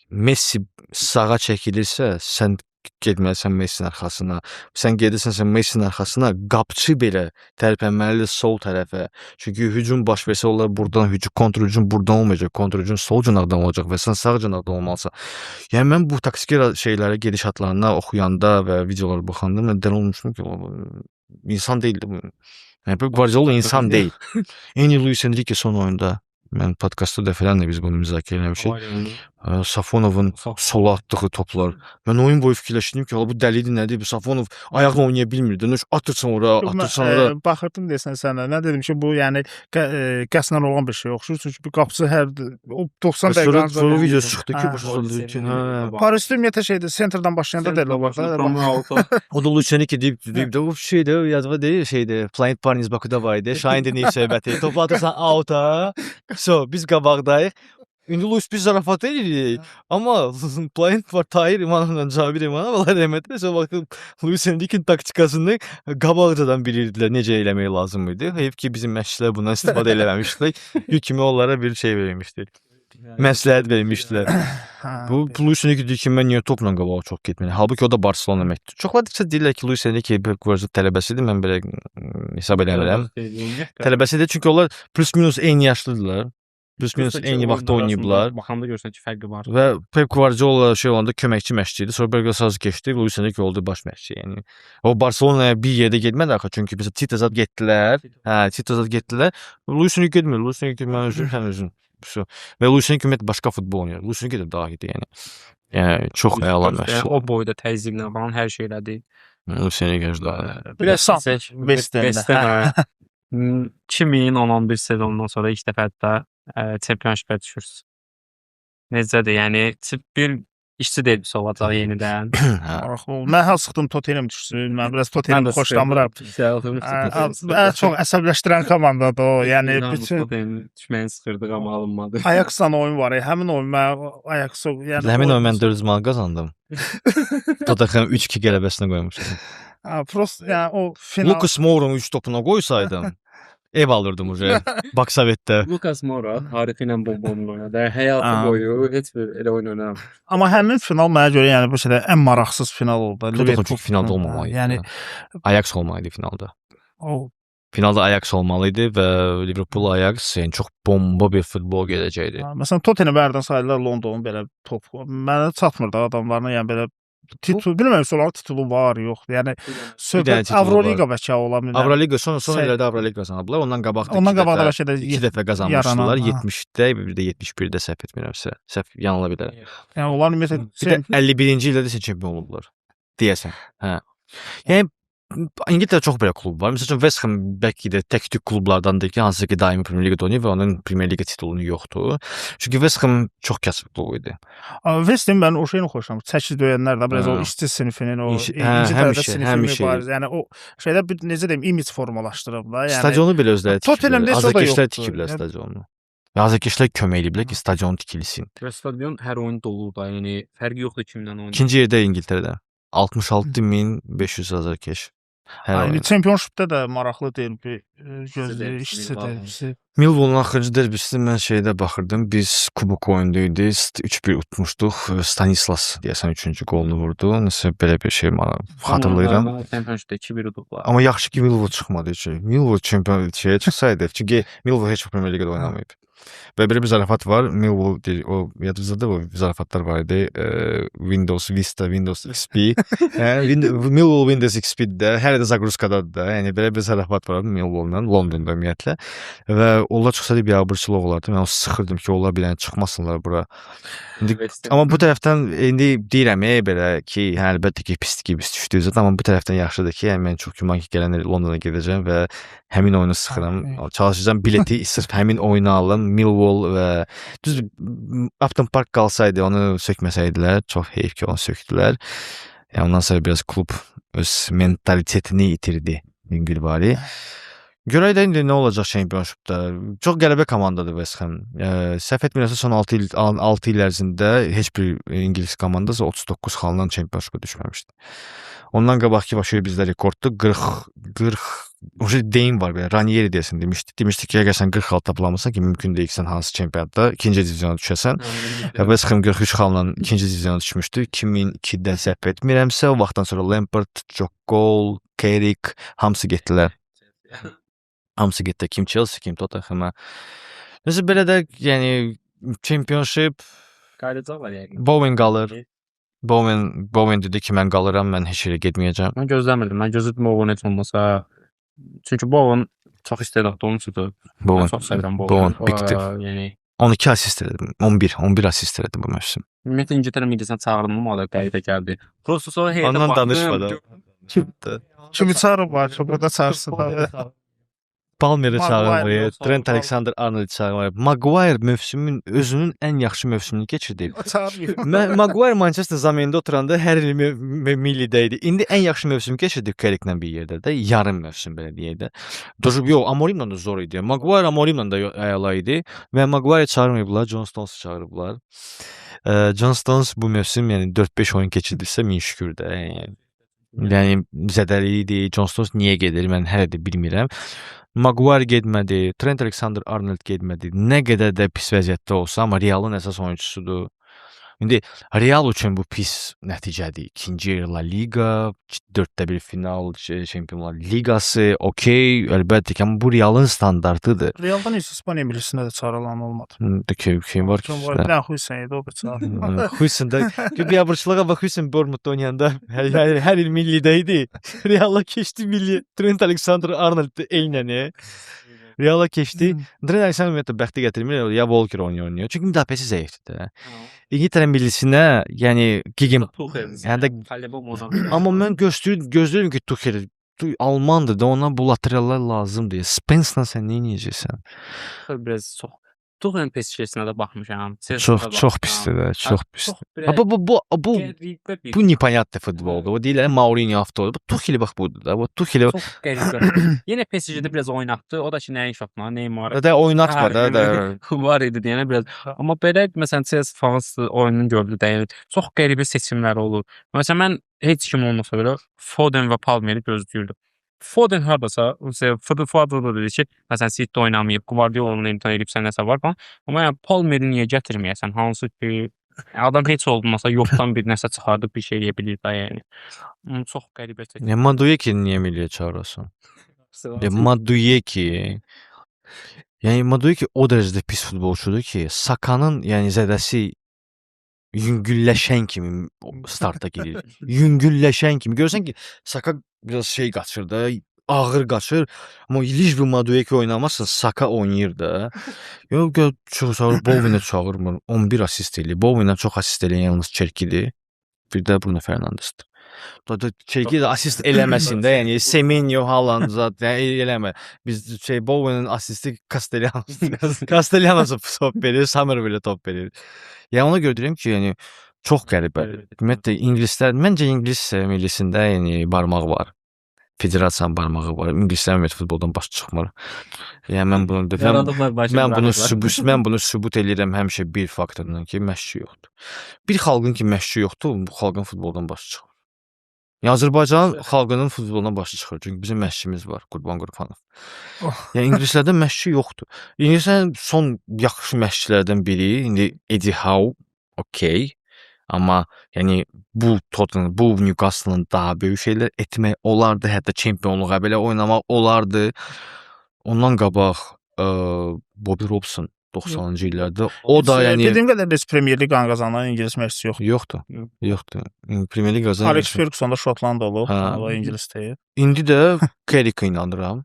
Messi sağa çəkilirsə, sən getməlisən Messinin arxasına. Sən gedirsənsə Messinin arxasına, qapçı belə tərpənməlidir sol tərəfə. Çünki hücum baş versə onlar burdan kontrhücum burdan olmayacaq, kontrhücum sol cinaqdan olacaq və sən sağ cinaqdan olmalısan. Yəni mən bu taktik şeylərə, gedişatlarına oxuyanda və videolara baxanda mən dəli olmuşdum ki, insan deyildi bu. Yəni Pep Guardiola insan deyil. Eyni Luis Enrique son oyunda mən podkastda dəfələrlə biz bunu müzakirə etmişik. Safonovun sola atdığı toplar. Mən oyun boyu fikirləşdim ki, bu dəlidir, nədir? Bu Safonov ayaqla oynaya bilmirdi. Atırsan ora. Baxırdım desən sənə. Nə dedim ki, bu yəni qəsdən olan bir şey oxşur. Çünki bir qapıcı hər 90 dəqiqə sonra video çıxdı ki, başladı ki, Parisdə ümumiyyətlə şeydir, sentrdən başlayanda da elə var da. O da Luis Enrique deyib də o şeydir, yazıva deyir, şeydir. Playing Paris Bakuda var idi. Şahin deneyim söhbəti. Topu atırsan out'a. So, biz qabaqdayıq. İndi Luis biz zarafat edirik. Amma Playing var Tahir İmanovla Cabir İmanovlar rəhmətli. So, baxın Luis Enrique'nin taktikasını qabaqcadan bilirdilər necə eləmək lazım idi. Heyf ki, bizim məşqçilər bundan istifadə eləməmişdilər. Kimi onlara bir şey verilmişdi. Məsləhət vermişdilər. Bu Luis Enrique deyir ki, mən niyə topla qabağa çox getməliyəm. Halbuki o da Barcelona məktub. Çoxladıqca deyirlər ki, Luis Enrique Pep Guardiola tələbəsidir. Mən belə hesab eləmirəm. Tələbəsidir çünki onlar plus minus eyni yaşlıdırlar. Plus minus eyni vaxtda oynayıblar. Baxanda görsən ki, fərqi var. Və Pep Guardiola şey olanda köməkçi məşqçi idi. Sonra Bergazaz keçdi, Luis Enrique oldu baş məşqçi. Yəni o Barcelonaya bir yerdə getmədi axı, çünki bizə Tito zad getdilər. Tito zad getdilər. Luis Enrique getmir. Luis Enrique mən özüm, sən özün. Və Luis Enrique ümumiyyətlə başqa futbol oynayır. Luis Enrique də daha idi, yəni. Yəni çox əla məşqçi. O boyda təzyiqlə falan hər şey elədi. Luis Enrique daha. Biraz West-Ham. 2010-11 sezonundan sonra ilk dəfə hətta çempionşipə düşürsüz. Necədir? Yəni bir işçi derbisi olacaq yenidən. Mən hər sıxdım Tottenham düşsün. Mən biraz Tottenham xoşlamıram. Çox əsəbləşdirən komandadır o. Yəni bütün düşməyin sıxırdıq amma alınmadı. Ajax'la oyun var. Həmin oyun mən Ajax'a yəni həmin oyun mən 400 manat qazandım. Tottenham 3-2 qələbəsinə qoymuşdum. Prost yəni o final Lucas Moura'nın 3 topuna qoysaydım ev alırdım uca. Baksavetdə. Lucas Moura harifi ilə bomba oynadı. Həyatı boyu heç bir elə oyun oynamamış. Amma həmin final mənə görə yəni bu şeydə ən maraqsız final oldu. Liverpool finalda olmamalı idi. Yəni Ajax olmalı idi finalda. Finalda Ajax olmalı idi və Liverpool Ajax yəni çox bomba bir futbol gələcəkdi. Məsələn Tottenham hərdən sayırlar Londonun belə top. Mənə çatmırdı adamlarına, yəni belə titul bilmirəm sonra titulu var, yox. Yəni söhbət Avroliqa bəlkə ola bilər. Avroliqa son illərdə Avroliqa qazanıblar. Ondan qabaq da bəlkə də 2 dəfə qazanmışdılar. 70-də, bir də 71-də səhv etmirəmsə. Səhv yanıla bilərəm. Yəni onlar ümumiyyətlə 51-ci ildə də çempion olublar. Deyəsən. Hə. Yəni İngiltərədə çox belə klub var. Məsələn, West Ham bəlkə də tək-tük klublardandır ki, hansı ki, daimi Premier Liqada oynayır və onun Premier Liqa titulunu yoxdur. Çünki West Ham çox kasıb klub idi. West Ham mən o şeyini xoşlamır. Çəkic döyənlər də biraz o işçi sinifinin o İngiltərədə sinifini var. Yəni o şeydə bir necə deyim, image formalaşdırıb da. Yəni stadionu belə özləri tikiblər. Azərkeşlər tikiblər stadionu. Azərkeşlər kömək ediblər ki, stadion tikilsin. Və stadion hər oyun doludur da. Yəni fərqi yoxdur kimdən oynayır. İkinci yerdə İngiltərədə 66.500 azərkeş. Yəni çempionşipdə də maraqlı deyil bir gözləyir işçidir. Millwall'un axırıncı derbisində mən şeydə baxırdım. Biz kubok oyunda idi. 3-1 utmuşduq. Stanislas deyəsən 3-cü qolunu vurdu. Nəsə belə bir şey xatırlayıram. Çempionşipdə 2-1 udublar. Amma yaxşı ki Millwall çıxmadı heç. Millwall çempion çıxsaydı, çünki Millwall heç Premier Liqada oynamayıb. Və belə bir zarafat var. Millwall o yadınızda o zarafatlar var idi. Windows Vista, Windows XP. Millwall Windows XP-də hələ də Zagruskadadır da. Yəni belə bir zarafat var Millwall-la Londonda ümumiyyətlə. Və onlar çıxsa da biabırçılıq olardı. Mən o sıxırdım ki, ola bilən çıxmasınlar bura. İndi amma bu tərəfdən indi deyirəm belə ki, hə əlbəttə ki, pis düşdü zət, amma bu tərəfdən yaxşıdır ki, yəni mən çox güman ki, gələn il Londona gedəcəm və həmin oyunu sıxıram. Çalışacağam bileti sırf həmin oyunu alım. Millwall və düz Upton Park qalsaydı, onu sökməsəydilər, çox heyf ki, onu sökdülər. Yəni ondan sonra biraz klub öz mentalitetini itirdi Güngülvari. Görək də indi nə olacaq çempionşipdə. Çox qələbə komandadır West Ham. Səhv etmirəmsə son 6 il ərzində heç bir İngilis komandası 39 xaldan çempionşipə düşməmişdi. Ondan qabaqki başı bizdə rekorddur 40 o şey deyim var belə Ranieri desin demişdi ki, əgər sən 40 xal tapılamısan ki, mümkün deyil ki, sən hansı çempionatda 2-ci diviziona düşəsən. West Ham 43 xalla 2-ci diviziona düşmüşdü. 2002-də səhv etmirəmsə, o vaxtdan sonra Lampard, Joe Cole, Carrick hamısı getdilər. Hamısı getdi. Kim Chelsea, kim Tottenham'a. Nəsə belə də, yəni championship Qayıdacaqlar yəqin. Bowen qalır. Bowen dedi ki, mən qalıram, mən heç yerə getməyəcəm. Mən gözləmirdim. Mən gözlədim Bowen heç olmasa. Çünki Bowen çox istedadlı oyunçudur. Bowen Mən çox sevirəm Bowen Bowen. big Yəni 12 assist elədim. 11 assist elədim bu mövsüm. ümumiyyətlə İngiltərə mediasına çağırdım, o da qəribə gəldi. Prosta sonra heyətə Ondan baxdım. danışma da. Kimi çağırıb var, çox da çağırsın da. Palmer'i Maguire çağırmayı, yoxsa Trent Maguire. Alexander-Arnold çağırmayı. Maguire mövsümün özünün ən yaxşı mövsümünü keçirdi. Çağırmıyor. Maguire Manchester zamanında oturanda hər il millidə idi. İndi ən yaxşı mövsüm keçirdi Carricklə bir yerdə də. Yarım mövsüm belə deyək də. Yox, Amorimlə də zor idi. Maguire Amorimlə də əla idi və Maguire çağırmayıblar, John Stones'u çağırıblar. John Stones bu mövsüm yəni 4-5 oyun keçirdirsə min şükür də. Yəni zədəli idi. John Stones niyə gedir? Mən hələ də bilmirəm. Maguire getmədi, Trent Alexander-Arnold getmədi. Nə qədər də pis vəziyyətdə olsa, amma Real'ın əsas oyunçusudur. İndi Real üçün bu pis nəticədir. İkinci La Liga, 4də bir final, Çempionlar Liqası, okey, əlbəttə ki, amma bu Real'ın standartıdır. Realdan heç İspaniya millisinə də çağrılan olmadı. Kim var ki? Kim var? Bir Hüseyn idi, o da çağırdı. Hüseyn də biabırçılığa bax, Hüseyn Bournemouthda oynayanda hər il millidə idi. Real'a keçdi milli. Trent Alexander-Arnold eynəni. Real'a keçdi. Trent Alexander ümumiyyətlə bəxti gətirmir, ya Walker oynuyor. Çünki müdafiəsi zəifdir də. İngiltərə millisinə, yəni Gigim, yəni də amma mən gözləyirəm ki, Tuchel Almandır da, ona bu laterallar lazımdır. Spence-la sən nə edəcəksən? Biraz çox Tuchel PSG-sinə də baxmışam. Çox pisdir də, çox pisdir. Bu непонятный futboldur. O deyirlər Mourinho avtodur. Bu Tuchel bax budur da. Bu Tuchel çox qəribə. Yenə PSG-də biraz oynatdı. O da ki, nəyin şotuna, Neymar. Da oynatma da. Var idi deyənə biraz. Amma belə məsələn Chelsea Fals oyununu gördü deyil. Çox qəribə seçimlər olur. Məsələn mən heç kim olmasa belə Foden və Palmeri gözləyirdim. Foden hardasa, Foden da dedi ki, məsələn City oynamayıb, Guardiola'nın imtahan edibsə nəsə var falan. Amma yəni Palmeri niyə gətirməyəsən? Hansı ki adam heç olmasa yoxdan bir nəsə çıxardıb bir şey eləyə bilir də yəni. Çox qəribə seçim. Ya Madueke niyə milliyə çağırasın? Ya Madueke o dərəcədə pis futbolçudur ki, Saka'nın yəni zədəsi yüngülləşən kimi starta girir. Yüngülləşən kimi. Görürsən ki, Saka biraz şey qaçır da, ağır qaçır. Amma Liverpool Madueke oynamazsa Saka oynayır da. Yox, çox Bowen'ə çağırmır. 11 assist eləyir. Bowen'ə çox assist eləyən yalnız Çerkidir. Bir də Bruno Fernandesdir. Çerki də assist eləməsin də, yəni Semenyo, Haaland zat eləmə. Biz Bowen'in assisti Castellanos top verir, Somerville top verir. Yəni ona görə deyirəm ki, yəni çox qəribə. Ümumiyyətlə ingilislər, məncə ingilis millisində yəni barmaq var. Federasiyanın barmağı var. İngilislər ümumiyyətlə futboldan baş çıxmır. Yəni mən bunu sübut edirəm həmişə bir faktordan ki, məşqçi yoxdur. Bir xalqın ki, məşqçi yoxdur, bu xalqın futboldan başı çıxır. Yəni Azərbaycan xalqının futbolundan başı çıxır. Çünki bizim məşqçimiz var, Qurban Qurbanov. Yəni ingilislərdə məşqçi yoxdur. İngilislərin son yaxşı məşqçilərdən biri indi Eddie Howe, okey. Amma yəni bu Tottenham, bu Newcastle-ın daha böyük şeylər etmək olardı, hətta çempionluğa belə oynamaq olardı. Ondan qabaq Bobby Robson 90-cı illərdə. O da yəni Dediyim qədər heç Premier Liqanı qazanan ingilis məşqçisi yoxdur. Yoxdur. Premier Liqa Alex Ferguson da Şotland olub, o ingilis deyil. İndi də Carrick inanıram.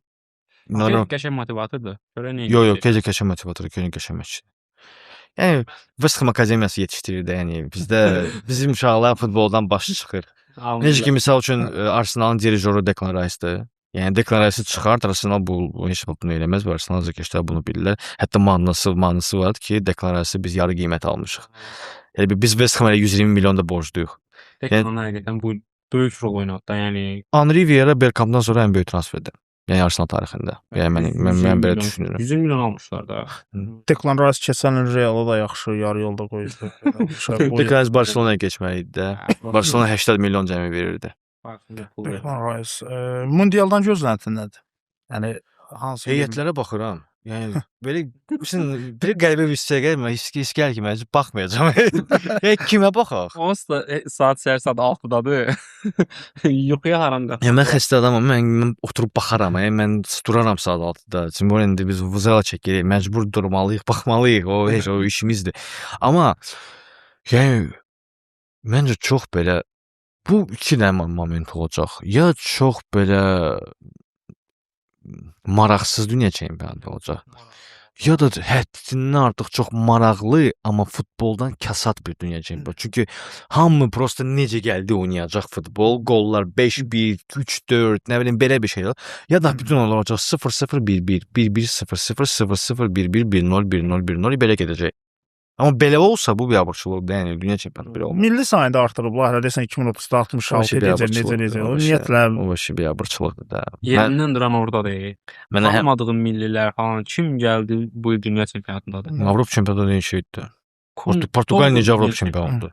İnanıram. Qəşəng motivatordur. Görə nə Yox, edir? gecə qəşəng motivatoru, günün qəşəng məşqçi. Yəni West Ham Akademiyası yetişdirir də, yəni bizdə bizim uşaqlar futboldan baş çıxır. Necə ki, misal üçün Arsenalın dirijoru Declan Rice-dır. Yəni Declan Rice çıxart, Arsenal bu heç bunu eləməz və Arsenal zəkəşlər bunu bilirlər. Hətta mahnısı var ki, Declan Rice-ı biz yarı qiymət almışıq. Yəni biz West Ham-a 120 milyon da borcluyuq. Declan həqiqətən bu böyük rol oynadı da, yəni Henri Vieira Bergkampdan sonra ən böyük transferdir. Yəni Arsenal tarixində. Yəni mən belə düşünürəm. 100 milyon almışlar da. Declan Rice keçən il Reala da yaxşı yarı yolda qoydu. Declan Rice Barselonaya keçməli idi də. Barselona 80 milyon cəmi verirdi. Declan Rice mundialdan gözləntin nədir? Yəni hansı Heyətlərə baxıram. Yəni belə bir qəribə bir hissə gəlmir. Hiss gəlir ki, mən baxmayacağam. Kimə baxaq? Onsuz da saat səhər saat 6-dadır. Yuxuya haranda. Yəni mən xəstə adamam. Mən oturub baxaram. Yəni mən duraram saat 6-da. Çünki indi biz vuzala çəkirik. Məcbur durmalıyıq, baxmalıyıq. O heç o işimizdir. Amma yəni məncə çox belə bu iki dənə moment olacaq. Ya çox belə maraqsız dünya çempionatı olacaq. Ya da həddindən artıq çox maraqlı, amma futboldan kasad bir dünya çempionatı. Çünki hamı prosta necə gəldi oynayacaq futbol, qollar 5-1, 3-4, nə bilim belə bir şeylər. Ya da bütün onlar olacaq 0-0, 1-1, 1-1, 0-0, 0-0, 1-1, 1-0, 1-0, 1-0 belə gedəcək. Amma belə olsa bu biabırçılıqdır. Yəni dünya çempionatı belə olmaz. Milli sayında artırıblar. Hələ desən 2030-da 66 necə. Ümumiyyətlə o şey biabırçılıqdır da. Yerindən duran orada deyil. Mənə Tanımadığım millilər falan kim gəldi bu il dünya çempionatındadır? Avropa çempionatı nə şeydir? Portuqaliya necə Avropa çempionatudur?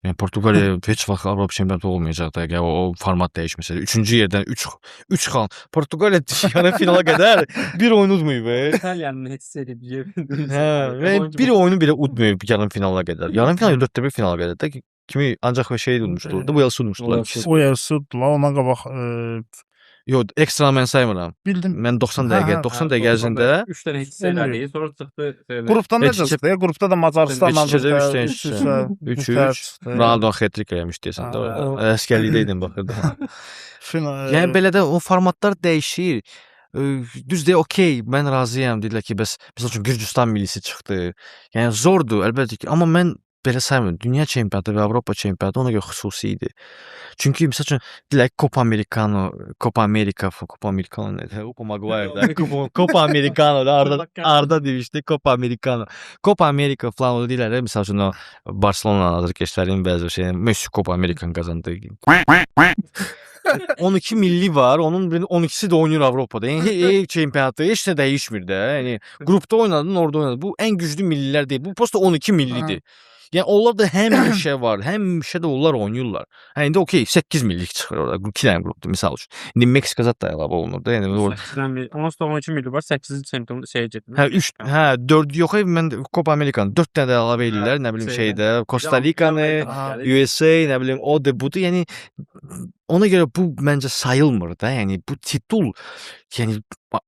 Yəni Portuqaliya heç vaxt Avropa çempionatı olmayacaq da. Yəni o format dəyişməsə. 3-cü yerdən 3 xal. Portuqaliya yarı finala qədər bir oyun udmayıb. İtaliyanın heç seri bir Hə, və bir oyunu belə udmayıb yarım finala qədər. Yarım final 4-də 1 finala qədər də kimi ancaq şey udmuşdular. Da bu yıl udmuşdular. o Elsudla ona qabaq Yox, ekstra mən saymıram. bildim. Mən 90 dəqiqə ərzində 3 dənə heç elədi. Sonra çıxdı. Qrupdan necə çıxdı? Qrupda da Macarıstanla 3-3 Ronaldo hat-trick eləmiş deyəsən də. Əskərlikdə idim baxırdım. Yəni belə də o formatlar dəyişir. Düzdür, okey, mən razıyam. Dedilər ki, bəs məsəl üçün Gürcüstan millisi çıxdı. Yəni zordur əlbəttə ki, amma mən belə saymıram. Dünya çempionatı və Avropa çempionatı ona görə xüsusi idi. Çünki məsəl üçün deyirlər Copa Americano nədir? Copa Maguire, Copa Americano da Arda demişdi, Copa Americano. Copa America falan o deyirlər, məsəl üçün o Barcelona azarkeşlərin bəzi şeyin Messi Copa American qazandı. 12 milli var, onun 12'si də oynayır Avropada. Yəni çempionatı heç nə dəyişmir də. Yəni qrupda oynadın, orada oynadın. Bu ən güclü millilər deyil. Bu prosta 12 millidir. Yəni onlar da həmişə var, həmişə də onlar oynayırlar. Hə indi okey 8 millilik çıxır orada. 2 dənə qrupdur misal üçün. İndi Meksika zət da əlavə olunur da. Yəni orada 12 milli var, 8-ci çempion şeyə getdi. Hə 3, hə 4 yox, mən Copa American 4 dənə də əlavə edirlər, nə bilim şeydə, Costa Ricanı, USA, nə bilim o da budur. Yəni ona görə bu məncə sayılmır da. Yəni bu titul, yəni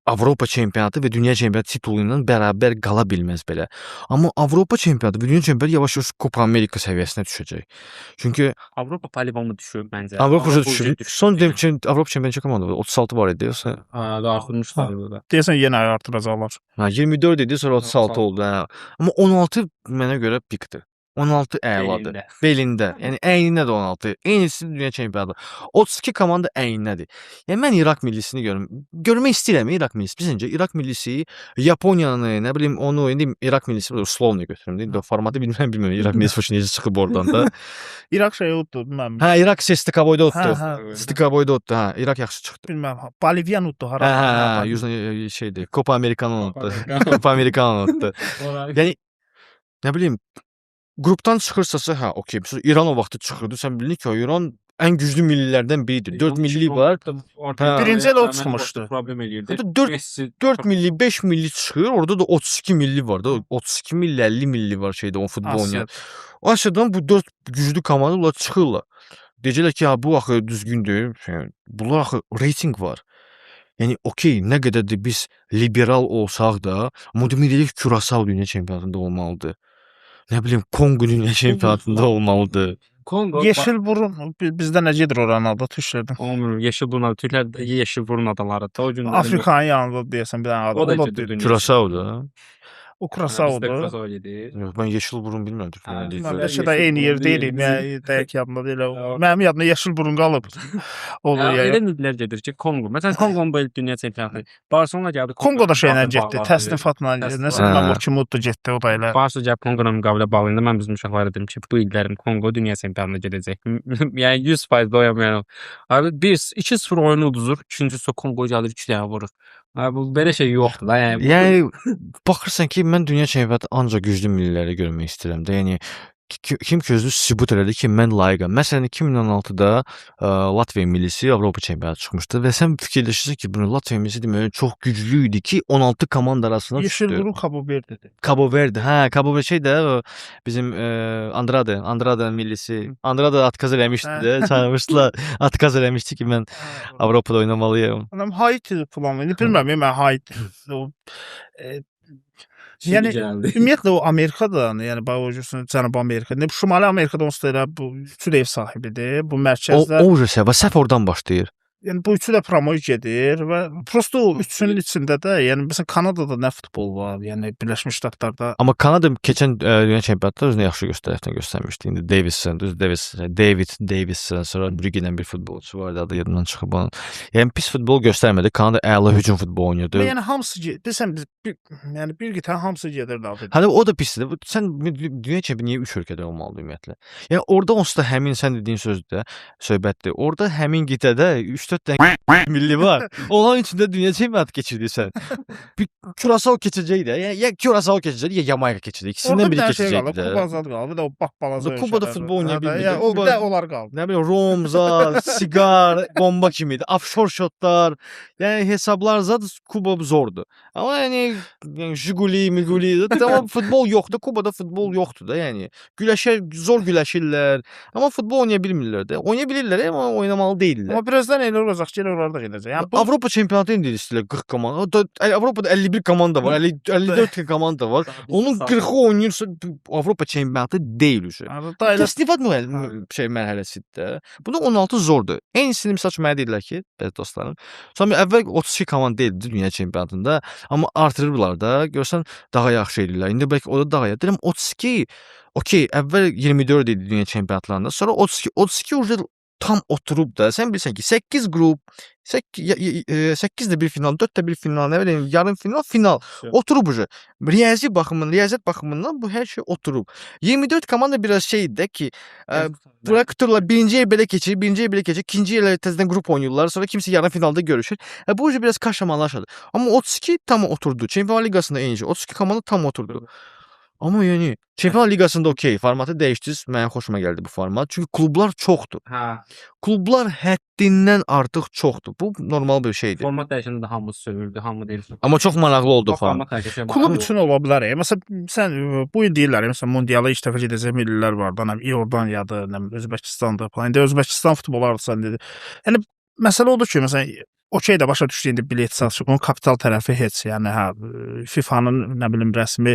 Avropa çempionatı və dünya çempionatı titulu ilə bərabər qala bilməz belə. Amma Avropa çempionatı və dünya çempionatı yavaş-yavaş Copa Amerika səviyyəsinə düşəcək. Çünki Avropa polibonu düşür məncə. Avropa düşür. Son Avropa çempionatı komanda 36 var idi yoxsa? Hə, da artırmışlar burada. Deyəsən yenə artıracaqlar. Hə 24 idi, sonra 36 oldu. Hə. Amma 16 mənə görə pikdir. 16 əladır. Belində. Yəni əynində də 16. Eynisi dünya çempionatı. 32 komanda əynindədir. Yəni mən İraq millisini görmək istəyirəm İraq millisi. Bizcə İraq millisi Yaponiyanı, nə bilim onu indi İraq millisi uslovno götürüm. İndi formatı bilmirəm İraq millisi necə çıxıb oradan da. İraq şey uddu, bilmirəm. Hə, İraq Stikaboyda uddu. Stikaboyda uddu. Hə, İraq yaxşı çıxdı. Bilmirəm. Boliviyan uddu hara. Hə, yüzdə şeydir. Copa Americano uddu. Copa Americano uddu. Yəni nə bilim qrupdan çıxırsasa, hə, okey. Məsələn, İran o vaxtı çıxırdı. Sən bildin ki, o İran ən güclü millilərdən biridir. 4 milli var. Birinci il o çıxmışdı. Problem eləyirdi. 4 milli, 5 milli çıxır. Orada da 32 milli var da. 32 milli, 50 milli var şeydə o futbol oynayan. Asiyadan bu 4 güclü komandalar çıxırlar. Deyəcəklər ki, ha, bu axı düzgündür. Bunlar axı reyting var. Yəni okey, nə qədər də biz liberal olsaq da, amma demək Curaçao dünya çempionatında olmalıdır. Nə bilim Kongo dünya çempionatında olmalıdır. Kongo Yeşil burun bizdə necədir oranın adı Türklərdən? Olmur. Yeşil burun Türklər də yeşil burun adaları. O gün Afrikanın yanında deyəsən bir dənə adı. O da O da dünya. Curaçao'da. o Bizdə Kurasaudur. Kurasawa gedir. Yox, mən yeşil burun bilmirəm Hə, Türkiyədə. Bilməm, Bizdə bəlkə də yeşil eyni burun yer deyil, deyilik. bizim- Dəqiq yadımda deyil. Yox. Mənim yadımda yeşil burun qalıb. Olur Ya, ya. elə milllər gedir ki, Kongo. Məsələn, Kongonun bu il dünya çempionatı. Barcelona gəldi. Kongo da şeylə Kongo getdi. bağladı. Təsnifatla. Təsnifat. Nəsə Hə. bilməm o kim uddu getdi o da elə. Barça gəlib Konqola müqavilə bağlayanda mən bizim uşaqlara dedim ki, bu illərin Kongo dünya çempionatına gedəcək. Yəni 100% doyamayaraq. Abi 2-0 oyunu uduzur, 2-ci Kongo gəlir 2 dənə vurur. Abi bu belə şey yoxdur da. Yəni baxırsan ki, mən dünya çempionatı ancaq güclü milliləri görmək istəyirəm də. Yəni kim ki özü sübut elədi ki, mən layiqəm. Məsələn 2016-da Latviya millisi Avropa çempionatı çıxmışdı və sən fikirləşirsən ki, bunu Latviya millisi deməli çox güclü idi ki, 16 komanda arasına Yeşil düşdü. burun Cabo Verde'dir. Cabo Verde. Hə, Cabo Verde şey də o bizim Andrade millisi. Andrade atkaz eləmişdi də, çağırmışdılar. Atkaz eləmişdi ki, mən Avropada oynamalıyam. Anam Haiti falan idi. Bilmirəm mən Haiti. O yəni ümumiyyətlə o Amerikada, yəni bax o Cənubi Amerika, nə Şimali Amerikada onsuz da elə bu üçü də ev sahibidir. Bu O mərkəzdə səhv oradan başlayır. yəni bu üçü də promoy gedir və prosta o üçünün içində də, yəni məsələn Kanadada nə futbol var, yəni Birləşmiş Ştatlarda Amma Kanada keçən dünya çempionatında özünü yaxşı göstərmişdi. İndi David Davidson, sonra Brüggedən bir futbolçu vardı, adı yadımdan çıxıb onun. Yəni pis futbol göstərmədi. Kanada əla hücum futbolu oynayırdı. yəni hamısı desəm biz yəni bir qitə hamısı gedirdi abi. Hələ o da pisdir. Sən dünya çempionu niyə 3 ölkədə olmalıdır ümumiyyətlə? Yəni orada onsuz da həmin sən dediyin söhbətdir. Orada həmin qitədə 3-4 dənə milli var. Onların içində dünya çempionatı keçirdirsən. Bir Curaçao keçəcək də. Yəni ya Curaçao keçəcək, ya Yamayka keçəcək. İkisindən biri keçəcək də. Kuba azad qaldı. Bir də o balaca. Kubada futbol oynaya bilmirdi. Ya o bir də onlar qaldı. Nə bilim Romza, siqar, bomba kimi idi. Offshore shotlar. Yəni hesablar zad Kuba zordur. Amma yəni Jiguli, Miguli, amma futbol yoxdur. Kubada futbol yoxdur da, yəni. Zor güləşirlər. Amma futbol oynaya bilmirlər də. Oynaya bilirlər, amma oynamalı deyillər. Amma birazdan elə olacaq ki, onlar da gedəcək. Yəni bu Avropa çempionatı indi istəyirlər 40 komanda. Avropada 51 komanda var, 54 komanda var. Onun 40-ı oynayırsa Avropa çempionatı deyil uşaq. da elə Təsnifat mərhələsidir. Bunda 16 zordur. Eynisini misal üçün mənə deyirlər ki, bəzi dostlarım, sonra əvvəl 32 komanda deyildi dünya çempionatında, amma artırırlar da, görsən daha yaxşı edirlər. İndi bəlkə o da daha yaxşı. Deyirəm 32, okey, əvvəl 24 idi dünya çempionatlarında, sonra 32 уже tam oturub da, sən bilirsən ki, 8 qrup, 8-də bir final, 4-də bir final, nə bilim, yarım final oturub уже. Riyaziyyat baxımından bu hər şey oturub. 24 komanda biraz şeydir də ki, bırakırlar birinci yer belə keçir, ikinci yerlə təzədən qrup oynayırlar, sonra kimsə yarım finalda görüşür. Bu уже biraz kaşamalaşır. Amma 32 tam oturdu. Çempionlar Liqasında eyni 32 komanda tam oturdu. Amma yəni Çempionlar Liqasında okey, formatı dəyişdiniz. Mənə xoşuma gəldi bu format. Çünki klublar çoxdur. Hə. Klublar həddindən artıq çoxdur. Bu normal bir şeydir. Format dəyişəndə də hamı sövürdü, hamı deyir. Amma çox maraqlı oldu format. klub üçün ola bilər. Məsələn sən bu il deyirlər, məsələn mundiala ilk dəfə gedəcək millilər var da, nə İordaniyadır, nə Özbəkistandır falan. İndi Özbəkistan futbolu ardısan dedi. Yəni məsələ odur ki, məsələn okey də başa düşdü indi bilet satışının onun kapital tərəfi heç, yəni hə FIFA-nın nə bilim rəsmi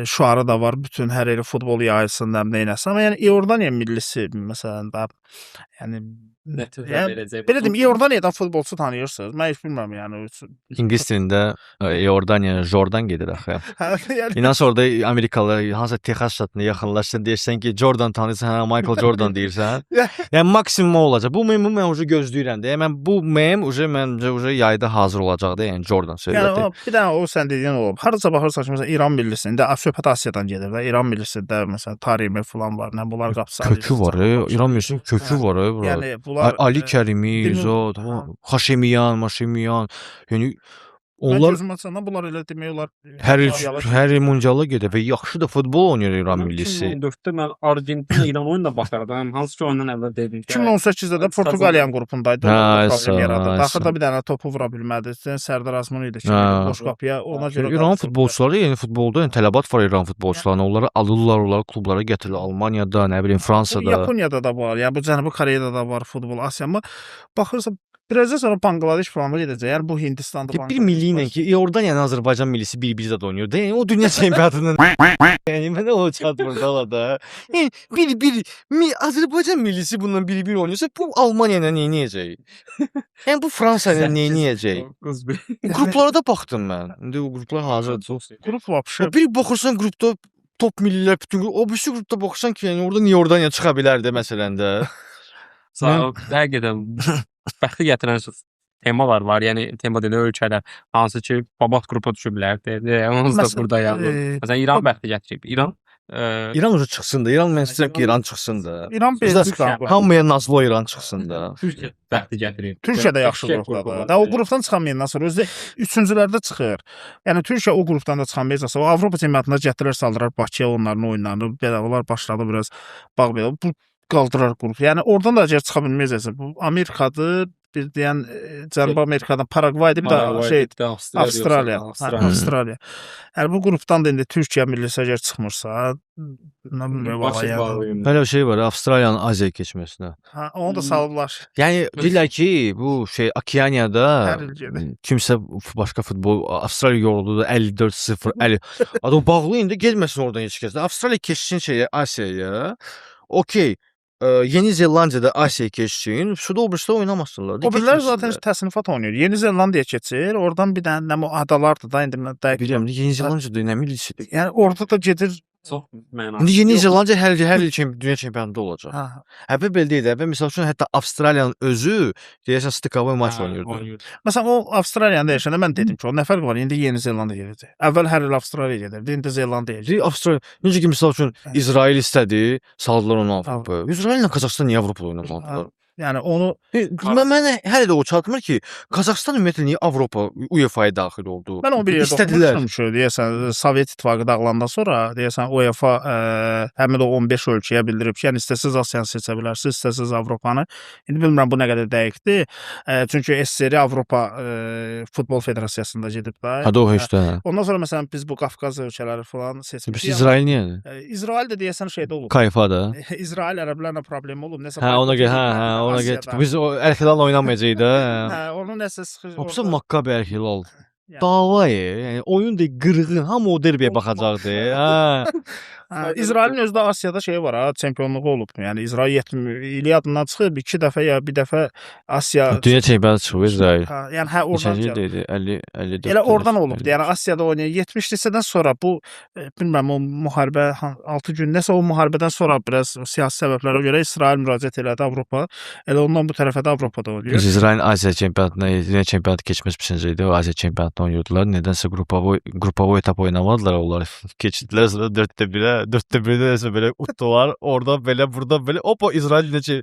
şüarı da var, bütün hər yeri futbol yayılsın, nə nəsə. Amma yəni İordaniya millisi məsələn da yəni belə deyim, İordaniyadan futbolçu tanıyırsınız. Mən heç bilmirəm yəni. İngilis dilində İordaniya Jordan gedir axı. Yəni İnan orada Amerikalılar hansısa Texas ştatına yaxınlaşsan deyirsən ki, Jordan tanıyırsan, hə Michael Jordan deyirsən. Yəni maksimum olacaq. Bu memi mən уже gözləyirəm də. Yəni bu mem məncə yayda hazır olacaq da, yəni Jordan söhbəti. Yəni bir dənə o sən dediyin olub. Harca baxırsan ki, məsələn İran millisində söhbət Asiyadan gedir və İran millisində məsələn Tarimi falan var, nə bunlar qapısı. Kökü var, İran millisinin kökü var, bura. Yəni bunlar Ali Kərimi, Zod, Haşimiyan, yəni onlar bunlar elə demək olar hər il mundiala gedir və yaxşı da futbol oynayır İran millisi. 2014-də mən Argentina İran oyununa baxardım. Hansı ki oyundan əvvəl dedim ki, 2018-də də Portuqaliyanın qrupundaydı. Problem yaradı. Axırda bir dənə topu vura bilmədi. Sərdar Azmun idi ki, boş qapıya ona görə İran futbolçuları, yəni futbolda tələbat var İran futbolçularına. Onları alırlar, onları klublara gətirirlər. Almaniyada, nə bilim Fransada. Yaponiyada da var. Yəni bu Cənubi Koreyada da var futbol. Asiya amma baxırsan Birazdan sonra Bangladeş falan da gedəcək. Yəni bu Hindistanda Ki bir milli ilə ki, oradan yəni Azərbaycan millisi bir-bir zad oynayır. Da, yəni o dünya çempionatının yəni mənə o çatmır da. Yəni Azərbaycan millisi bundan bir-bir oynayırsa bu Almaniya ilə nə edəcək? Yəni bu Fransa ilə nə edəcək? Qruplara da baxdım mən. İndi o qruplar hazırdır. Qrup vapşı. Bir baxırsan qrupda top millilər bütün o birisi qrupda baxırsan ki, yəni orada Niordaniya çıxa bilər də məsələn də. Sağ ol. Həqiqətən bəxti gətirən temalar var. Yəni tema deyə ölkələr hansı ki, babat qrupa düşüblər. Onsuz da burada yazılır. Məsələn İran bəxti gətirib. İran ucu çıxsın da. İran mən istəyirəm ki, İran çıxsın da. İran Belçika. Hamıya nazlı o İran çıxsın da. Türkiyə bəxti gətirib. Türkiyə də yaxşı qrupdadır. Da o qrupdan çıxamayandan sonra özü üçüncülərdə çıxır. Yəni Türkiyə o qrupdan da çıxamayacaqsa, o Avropa çempionatında gətirər saldırar Bakıya onların oyunlarını. Belə onlar başladı biraz bax belə. Bu qaldırar qrup. Yəni oradan da əgər çıxa bilməyəcəksə, bu Amerikadır, bir deyən Cənubi Amerikadan Paragvaydır, bir də Avstraliya. Avstraliya. Yəni bu qrupdan da indi Türkiyə millisi əgər çıxmırsa, nə bilmirəm valla. Belə bir şey var, Avstraliyanın Aziyaya keçməsinə. Ha, onu da salıblar. Yəni deyirlər ki, bu Okeaniyada Hər il gedir. kimsə başqa futbol Avstraliya yoruldu da 54-0 50. Adam bağlı indi getməsin oradan heç kəs. Avstraliya keçsin şeyə Asiyaya. Okey. Yeni Zelandiyada Asiya keçsin, suda o birisi oynamasınlar. O birlər zaten təsnifat oynayır. Yeni Zelandiya keçir, oradan bir dənə nə adalardır da indi mən dəqiq bilirəm. Yeni Zelandiyada nə millisidir? Yəni orada da gedir. Çox mənasız. İndi Yeni Zelandiya hər il dünya çempionatında olacaq. Ha. Həbə belə deyil. Həbə məsəl üçün hətta Avstraliyanın özü deyəsən stikovoy maç oynayırdı. Məsələn o Avstraliyanı dəyişəndə mən dedim ki, o nə fərq var? İndi Yeni Zelandiya gedəcək. Əvvəl hər il Avstraliya gedirdi, indi Zelandiya gedəcək. Avstraliya necə ki məsəl üçün İsrail istədi, saldılar onu Avropaya. İsrail ilə Qazaxıstan niyə Avropada oynamalıdılar? Yəni onu mənə hələ də o çatmır ki, Qazaxıstan ümumiyyətlə niyə Avropa UEFA-ya daxil oldu? Mən o bir yerdə istədilər. oxumuşdum, deyəsən Sovet İttifaqı dağılandan sonra deyəsən UEFA həmin o 15 ölkəyə bildirib ki, yəni istəsiz Asiyanı seçə bilərsiniz, istəsiz Avropanı. İndi bilmirəm bu nə qədər dəqiqdir. Çünki SSR Avropa Futbol Federasiyasında gedib də. Hə, o heç də. Ondan sonra məsələn biz bu Qafqaz ölkələri falan seçmişik. Biz İsrail niyə? İsrail də deyəsən şeydə olub. Kayfada. İsrail ərəblərlə problemi olub. Nəsə. Hə, ona görə ona görə biz o Əl-Hilal oynamayacağıq da. Hə, onun nəsə sıxır. Hopsa Makkabi Əl-Hilal. Davayı, yəni oyun da qırğın, hamı o derbiyə baxacaqdı. Hə. İsrailin özü də Asiyada şey var, ha, çempionluğu olub. Yəni İsrail ili adından çıxıb 2 dəfə ya bir dəfə Asiya dünya çempionatı çıxıb İsrail. Hə, yəni hə oradan idi 54. Elə oradan olub. Yəni Asiyada oynayan 70 lisədən sonra bu bilmirəm o müharibə 6 gün nəsə o müharibədən sonra biraz siyasi səbəblərə görə İsrail müraciət elədi Avropa. Elə ondan bu tərəfə də Avropada oynayır. İsrailin Asiya çempionatına, dünya çempionatı keçməsi biçincə idi. O Asiya çempionatını oynayırdılar. Nədənsə qrupovoy etap oynamadılar onlar. Keçdilər sonra 4-də 1-də nəsə belə utdular. Orada belə, burada belə. Opa İsrail necə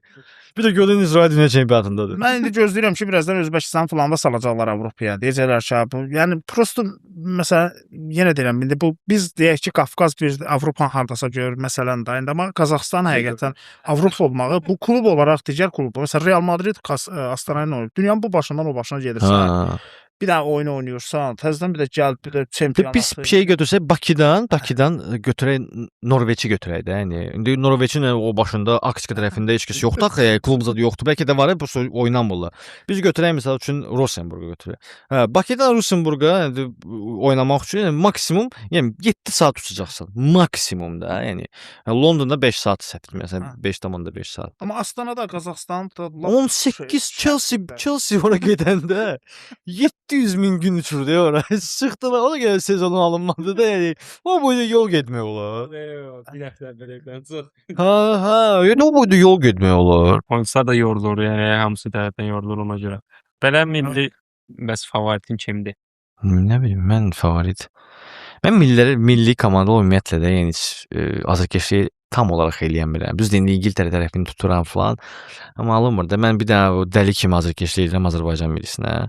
bir də gördün İsrail dünya çempionatındadır. Mən indi gözləyirəm ki, birazdan Özbəkistan falan da salacaqlar Avropaya. Deyəcəklər ki, bu yəni prosto məsələn yenə deyirəm, indi bu biz deyək ki, Qafqaz bir Avropanın hardasa görür məsələn də. İndi amma Qazaxıstan həqiqətən Avropa olmağı bu klub olaraq digər klub. Məsələn Real Madrid Astana ilə oynayır. Dünyanın bu başından o başına gedirsən. Bir dənə oyun oynayırsan, təzədən bir də gəl bir də çempionat. Biz bir şey götürsək Bakıdan götürək Norveçi götürək də. Yəni indi Norveçin o başında Arktika tərəfində heç kəs yoxdur axı, klub zad yoxdur. Bəlkə də var, bu oynamırlar. Biz götürək məsəl üçün Rosenburgu götürək. Hə, Bakıdan Rosenburga oynamaq üçün yəni maksimum, yəni 7 saat uçacaqsan. Maksimum da, yəni Londonda 5 saat səhv etmirəsən, 5,5 saat. Amma Astanada Qazaxıstanda 18 Chelsea ora gedəndə 700 min gün uçurdu ora. Çıxdılar. Ona görə sezonu alınmadı da. Yəni o boyda yol getmək olar. Bir həftə beləkdən çox. Ha, yəni o boyda yol getmək olar. Oyunçular da yorulur, yəni hamısı tərəfdən yorulur ona görə. Belə milli bəs favoritin kimdir? Nə bilim, mən favorit. Mən milli komanda ümumiyyətlə də yəni azarkeşliyi tam olaraq eləyən bilirəm. Düzdür, indi İngiltərə tərəfini tuturam falan. Amma alınmır da. Mən bir dənə dəli kimi azarkeşlik edirəm Azərbaycan millisinə.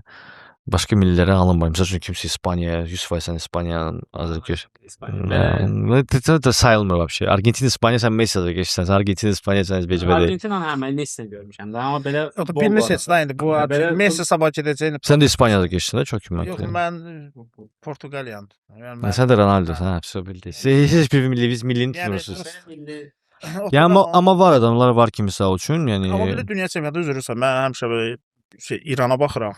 Başqa millilərə alınmır. Məsəl üçün kimsə İspaniya, 100% İspaniyanın azarkeş. Da sayılmır vəbşə. Argentina, İspaniya sən Messi azarkeşsən. Argentina, İspaniya sən Özbəkcə. Argentinanı hə mən Messi görmüşəm də, amma belə birini seç də indi bu Messi sabah gedəcək. Sən də İspaniya azarkeşsən də çox kimi. Yox, mən Portuqaliyanım. Yəni sən də Ronaldosan, hə, все bildik. Siz heç bir millini tutmursuz. Yəni amma var adamlar var ki, misal üçün, yəni amma belə dünya çempionatı üzürsən. Mən həmişə belə İrana baxıram.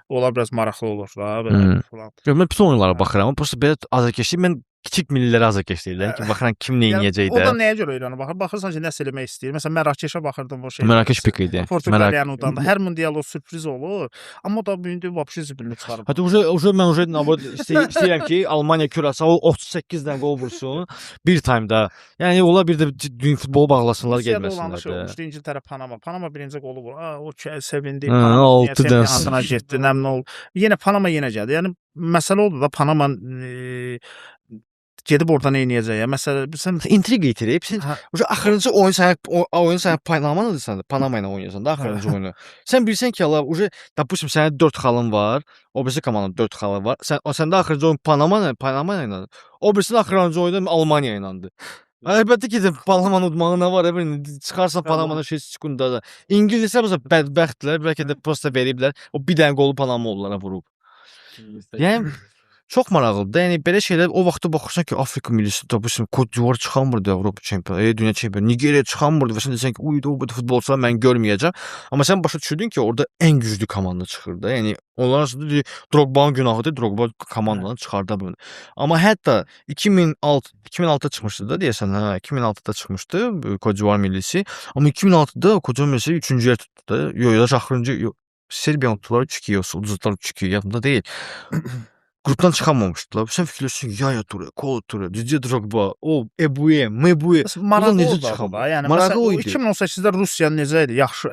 Onlar biraz maraqlı olur da, belə falan. Mən bütün oyunlara baxıram. Prosta belə azarkeşlik mən kiçik millilərə azarkeşlik edirəm ki, baxıram kim nə edəcək O da də. nəyə görə İrana baxır? Baxırsan ki, nəsə eləmək istəyir. Məsələn, Mərakeşə baxırdım o şeydə. Mərakeş pik idi. Portuqaliyanın udanda hər mundial o sürpriz olur. Amma o da bu indi vəbşi zibilini çıxarıb. Hətta mən istəyirəm ki, Almaniya Kürasağı 38 dənə qol vursun bir time'da. Yəni ola bir də dünya futbolu bağlasınlar, getməsinlər də. Olmuşdu İngiltərə Panama. Panama birinci qolu vur. O sevindi. 6 dənə getdi. Nə oldu? Yenə Panama yenə gəldi. Yəni məsələ oldu da Panama gedib oradan nə edəcək? Məsələ sən intriqa itirib, sən axırıncı oyun sənə Panama ilə oynayırsan da axırıncı oyunu. Sən bilirsən ki, Allah допустим sənin 4 xalın var, o birisi komandanın 4 xalı var. Səndə axırıncı oyun Panama ilə, o birisinin axırıncı oyunu Almaniya ilədir. Əlbəttə ki, Panamanın udmağı nə var? Çıxarsan Panamanın sekundda da. İngilislər bədbəxtdirlər, bəlkə də prosta veriblər. O bir dənə qolu Panama onlara vurub. Yəni çox maraqlıdır. Yəni belə şeylər o vaxtda baxırsan ki, Afrika millisi допустим Côte d'Ivoire çıxanmırdı Avropa çempionu, dünya çempionu, Nigeriya çıxanmırdı və sən desən ki, uydu bu futbolçular mən görməyəcəm. Amma sən başa düşürdün ki, orada ən güclü komanda çıxır da. Yəni onlar arasında Drogba'nın günahıdır, Drogba komandanı çıxarda bilmir. Amma hətta 2006-da çıxmışdı da deyəsən, 2006-da çıxmışdı Côte d'Ivoire millisi. Amma 2006-da Côte d'Ivoire millisi 3-cü yer tutdu da. Yox, axırıncı Serbiya tutdular 3-2 yoxsa uduzdular 3-2 yadımda deyil. Grupdan çıxamamışdılar. Sən fikirləşirsən ki, Yaya Toure, Kolo Toure, Didier Drogba, Ebuye, Mebuye. Maraqlı necə çıxamadı? Yəni məsələn 2018-də Rusiya necə idi? Yaxşı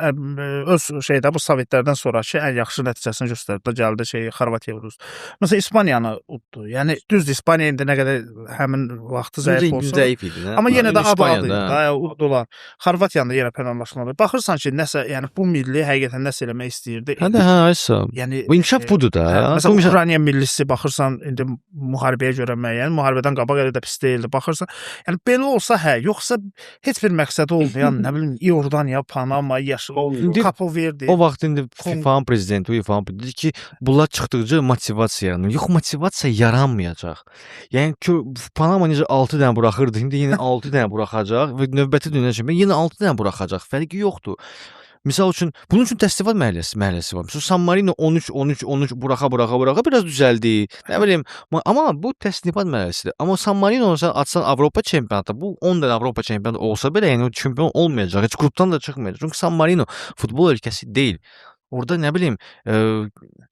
öz şeydə bu Sovetlərdən sonrakı ən yaxşı nəticəsini göstərdi. Gəldi Xorvatiya uduzdu. Məsələn İspaniyanı uddu. Yəni düzdür İspaniya indi nə qədər həmin vaxtı zəif idi. Amma yenə də adı uddular. Xorvatiyanı da yenə penallaşmadı. Baxırsan ki, nəsə yəni bu milli həqiqətən nəsə eləmək istəyirdi. Yəni bu inkişaf budur da. Məsələn Ukrayna millisi baxırsan indi müharibəyə görə müəyyən, müharibədən qabaq elə də pis deyildi. Baxırsan, yəni belə olsa yoxsa heç bir məqsədi olmayan, nə bilim, İordaniya, Panama, Kapo Verdi. O vaxt indi FIFA-nın prezidenti, UEFA-nın dedi ki, bunlar çıxdıqca motivasiya yaranır. Yox, motivasiya yaranmayacaq. Yəni ki, Panama necə 6 dənə buraxırdı, indi yenə 6 dənə buraxacaq və növbəti dünya çempionu yenə 6 dənə buraxacaq. Fərqi yoxdur. Misal üçün, bunun üçün təsdiqat mərhələsi var. Məsələn, San Marino 13 buraxa biraz düzəldi. Nə bilim, amma bu təsdiqat mərhələsidir. Amma San Marino atsan Avropa çempionatı, bu 10 dənə Avropa çempionatı olsa belə, yəni o çempion olmayacaq, heç qrupdan da çıxmayacaq. Çünki San Marino futbol ölkəsi deyil. Orada nə bilim,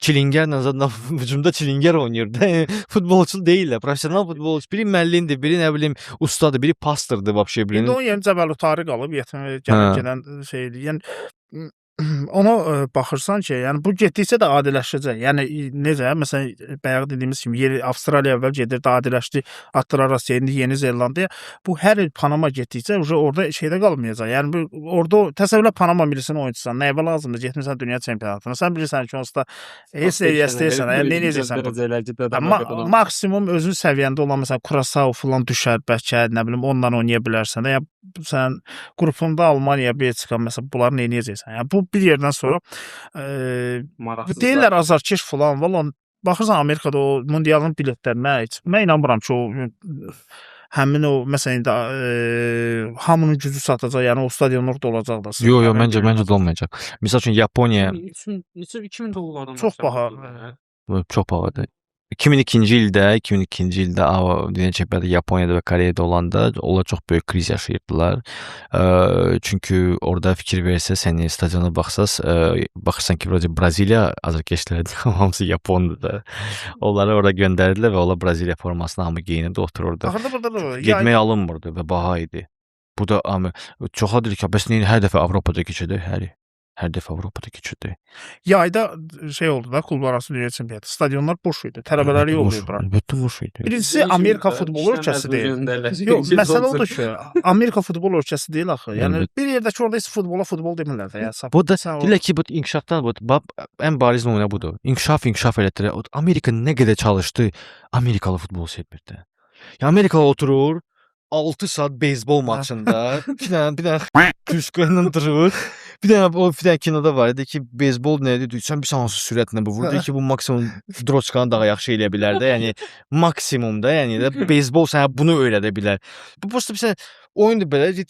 Çilingərlə zaten hücumda Çilingər oynayır da. Futbolçu deyillər, professional futbolçu. Biri müəllimdir, biri nə bilim ustadır, biri pastordur vəbşə bilin. İndi onun yerinə Cəbəlutarı qalıb, gələn şeydir. Yəni ona baxırsan ki, yəni bu getdikcə də adiləşəcək. Yəni necə? Məsələn, bayaq dediyimiz kimi Avstraliya əvvəl gedirdi, adiləşdi, atdılar Rusiyaya, indi Yeni Zelandiya. Bu hər il Panama getdikcə orada şeydə qalmayacaq. Yəni orada təsəvvürlə Panama millisinin oyunçusan, nə evə lazımdır? Getmirsən dünya çempionatına. Sən bilirsən ki, onsuz da heç səviyyə istəyirsən, yəni nə edəcəksən? Maksimum özün səviyyəndə olan məsələn Curaçao falan düşər bəlkə, nə bilim, onunla oynaya bilərsən. Yəni sən qrupunda Almaniya, Belçika məsələn bunları nə edəcəksən? Yəni bu bir yerdən sonra deyirlər azarkeş falan. Valla baxırsan Amerikada o mundialın biletlərinə mən inanmıram ki, o həmin o məsələn indi hamının gücü satacaq, yəni o stadionlar dolacaq da. Yox, məncə də olmayacaq. Məsəl üçün Yaponiya $2000 çox baha. Çox bahadır. 2002-ci ildə dünya çempionatı Yaponiyada və Koreyada olanda onlar çox böyük kriz yaşayırdılar. Çünki orada fikir versə, sən stadiona baxırsan ki, Braziliya azarkeşlərdir, hamısı Yapondur da. Onları orada göndərdilər və onlar Braziliya formasını hamı geyinirdi, oturur orada. Getmək alınmırdı və baha idi. Bu da çoxadır ki, bəs hər dəfə Avropada keçəcək, hər dəfə Avropada keçirdi. Yayda şey oldu da, klublararası dünya çempionatı. Stadionlar boş idi. Tələbələri yollayıb bura. Əlbəttə boş idi. Birincisi Amerika futbol ölkəsi deyil. Yox, məsələ odur ki, Amerika futbol ölkəsi deyil axı. Yəni bir yerdəki orada heç futbol demirlər də. Bu da deyirlər ki, bu inkişafdan ən bariz nümunə budur. İnkişaf elətdirər. Amerika nə qədər çalışdı, Amerikalı futbol sevmirdi. Ya Amerikalı oturur 6 saat beyzbol maçında bir dənə küskünlə durur. Bir dənə kinoda var idi ki, beyzbol nədir? Sən bir hansı sürətlə bu vurdu ki, bu maksimum droçkanı daha yaxşı eləyə bilər də. Yəni maksimumda, yəni də beyzbol sənə bunu öyrədə bilər. Bu prosta oyundur belə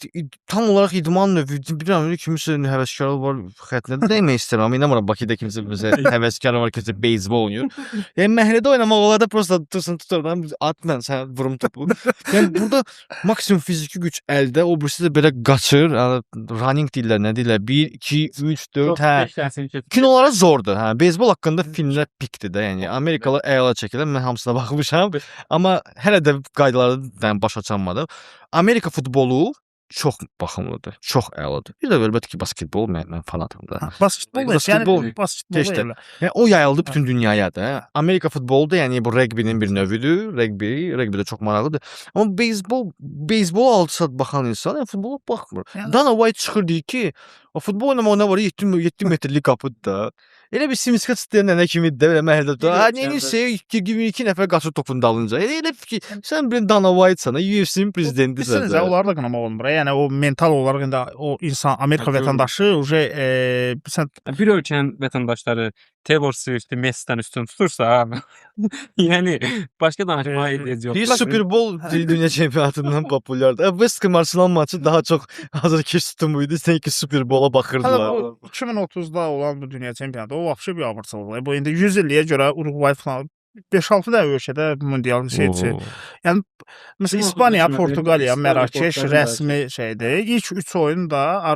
tam olaraq idman növü bilmirəm kimisə həvəskarı var xətrinə demək istəyirəm. Amma inanmıram Bakıda kimsə bizə həvəskarı var ki, beysbol oynayır. Yəni məhəllədə oynamaq olar da prosta tutursan atla sən vurum topu. Yəni burada maksimum fiziki güc əldə, o birisi də belə qaçır, running deyirlər, nə deyirlər? 1 2 3 4 hə. Kinolara zordur. Hə, beysbol haqqında filmlər pikdir də, yəni Amerikalı əla çəkirlər. Mən hamısına baxmışam, amma hələ də qaydalardan başa çatmadım. Amerika futbolu çox baxımlıdır, çox əladır. Bir də əlbəttə ki, basketbol mən fanatam da. Basketbol Basketbol. Yəni o yayıldı bütün dünyaya da. Amerika futbolu da yəni bu reqbinin bir növüdür. Reqbi də çox maraqlıdır. Amma beysbol 6 saat baxan insan futbola baxmır. Dana White çıxır deyir ki, o futbol oynamaq nə var 7 metrlik qapıdır da. Elə bir simska çıxdı nənə kimi də belə məhəllədə. Ha, nəysə 22 nəfər qaçır topun dalınca. Elə ki, sən bir Dana White-san, UFC-nin prezidentisən. Sizə onları da qınamaq olmur. Yəni o mental olaraq indi o insan Amerika vətəndaşı sən bir ölkənin vətəndaşları Taylor Swift-i Messi-dən üstün tutursa, yəni başqa danışmağa ehtiyac yoxdur. Bir Super Bowl dünya çempionatından populyardır. West Ham Arsenal maçı daha çox hazırkeş tutumuydu. Sanki Super Bowl'a baxırdılar. 2030-da olan bu dünya çempionatı o vəbşə bir abırçılıqdır. Bu indi 100 illiyə görə Uruguay falan 5-6 da ölkədə mundial şeyçi. Yəni məsələn İspaniya, Portuqaliya, Mərakeş rəsmi şeydir. İlk 3 oyun da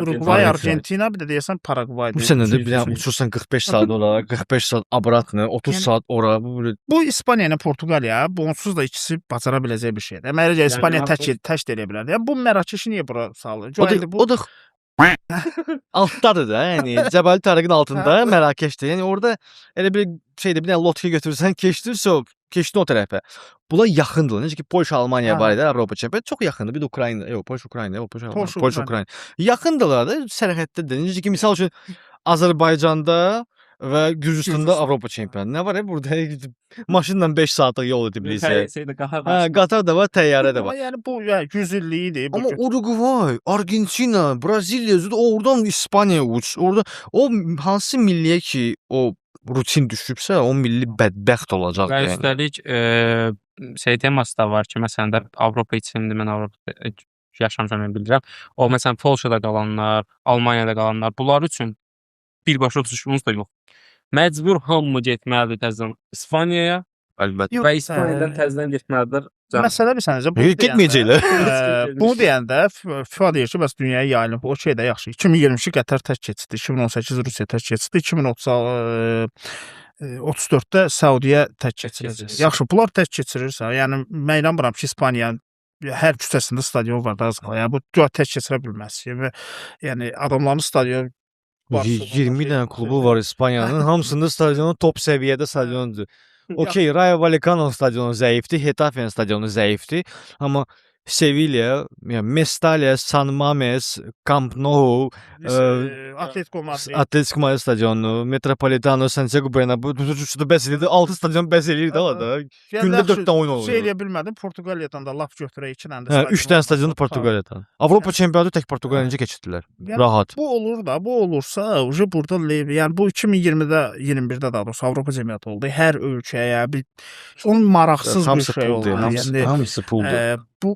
Uruguay, Argentina, bir də deyəsən Paragvaydır. Bu sənədə bilən uçursan 45 saat ora, 45 saat abratını, 30 saat ora. Bu İspaniya ilə Portuqaliya bu onsuz da ikisi bacara biləcək bir şeydir. Məncə İspaniya tək də eləyə bilər. Yəni bu Mərakeşi niyə bura salır? O da altdadır da, yəni Cəbəli Tarıqın altında Mərakeşdir. Yəni orada elə bir şeydə bir dənə lotka götürürsən, keçdirsə keçdin o tərəfə. Bunlar yaxındır. Necə ki Polşa, Almaniya var idi, Avropa çempionatı çox yaxındır. Bir də Ukrayna, yox, Polşa, Ukrayna. Yaxındırlar da, sərhəddə. Necə ki misal üçün Azərbaycanda və Gürcüstanda Avropa çempionatı. Nə var burada? Maşınla 5 saatlıq yol edib bilirsən. Qatar da var, təyyarə də var. Yəni bu 100 illik idi. Amma Uruguay, Argentina, Braziliya, oradan İspaniya uç. Orada o hansı milliyə ki o rutin düşübsə, o milli bədbəxt olacaq. Və üstəlik teması da var ki, məsələn də Avropa içində mən Avropada yaşamışam, mən bilirəm. O məsələn Polşada qalanlar, Almaniyada qalanlar, bunlar üçün birbaşa uçuşumuz da yox. Məcbur hamı getməlidir təzədən İspaniyaya. Əlbəttə. Və İspaniyadan təzədən getməlidir. Məsələ bir sənəcə getməyəcəklər. Bunu deyəndə FIFA deyir ki, bəs dünyaya yayılıb. O şey də yaxşı. 2022 Qətər tək keçdi, 2018 Rusiya tək keçdi, 2034-də Səudiyyə tək keçiriləcək. Yaxşı, bunlar tək keçirirsə, yəni mən inanmıram ki, İspaniyanın hər küçəsində stadion var da az qala. Yəni bu tək keçirə bilməz. Yəni adamların stadion 20 dənə klubu var İspaniyanın. Hamısında stadionu top səviyyədə stadiondur. Okey, Rayo Vallecano stadionu zəifdir, Getafe'nin stadionu zəifdir. Amma Sevilla, yəni Mestalla, San Mames, Camp Nou, Atletico Madrid stadionu, Metropolitano, Santiago Bernabéu, bəs edir, 6 stadion bəs edir də da. Gündə 4 dənə oyun olur. Şey eləyə bilmədim, Portuqaliyadan da laf götürək 2 dənə də stadion. 3 dənə stadionu Portuqaliyadan. Avropa çempionatı tək Portuqaliya necə keçirdilər? Rahat. Bu olur da, bu olursa, burada yəni bu 2020-də, 21-də daha doğrusu Avropa çempionatı oldu. Hər ölkəyə bir onun maraqsız bir şey oldu. Hamısı puldur. Bu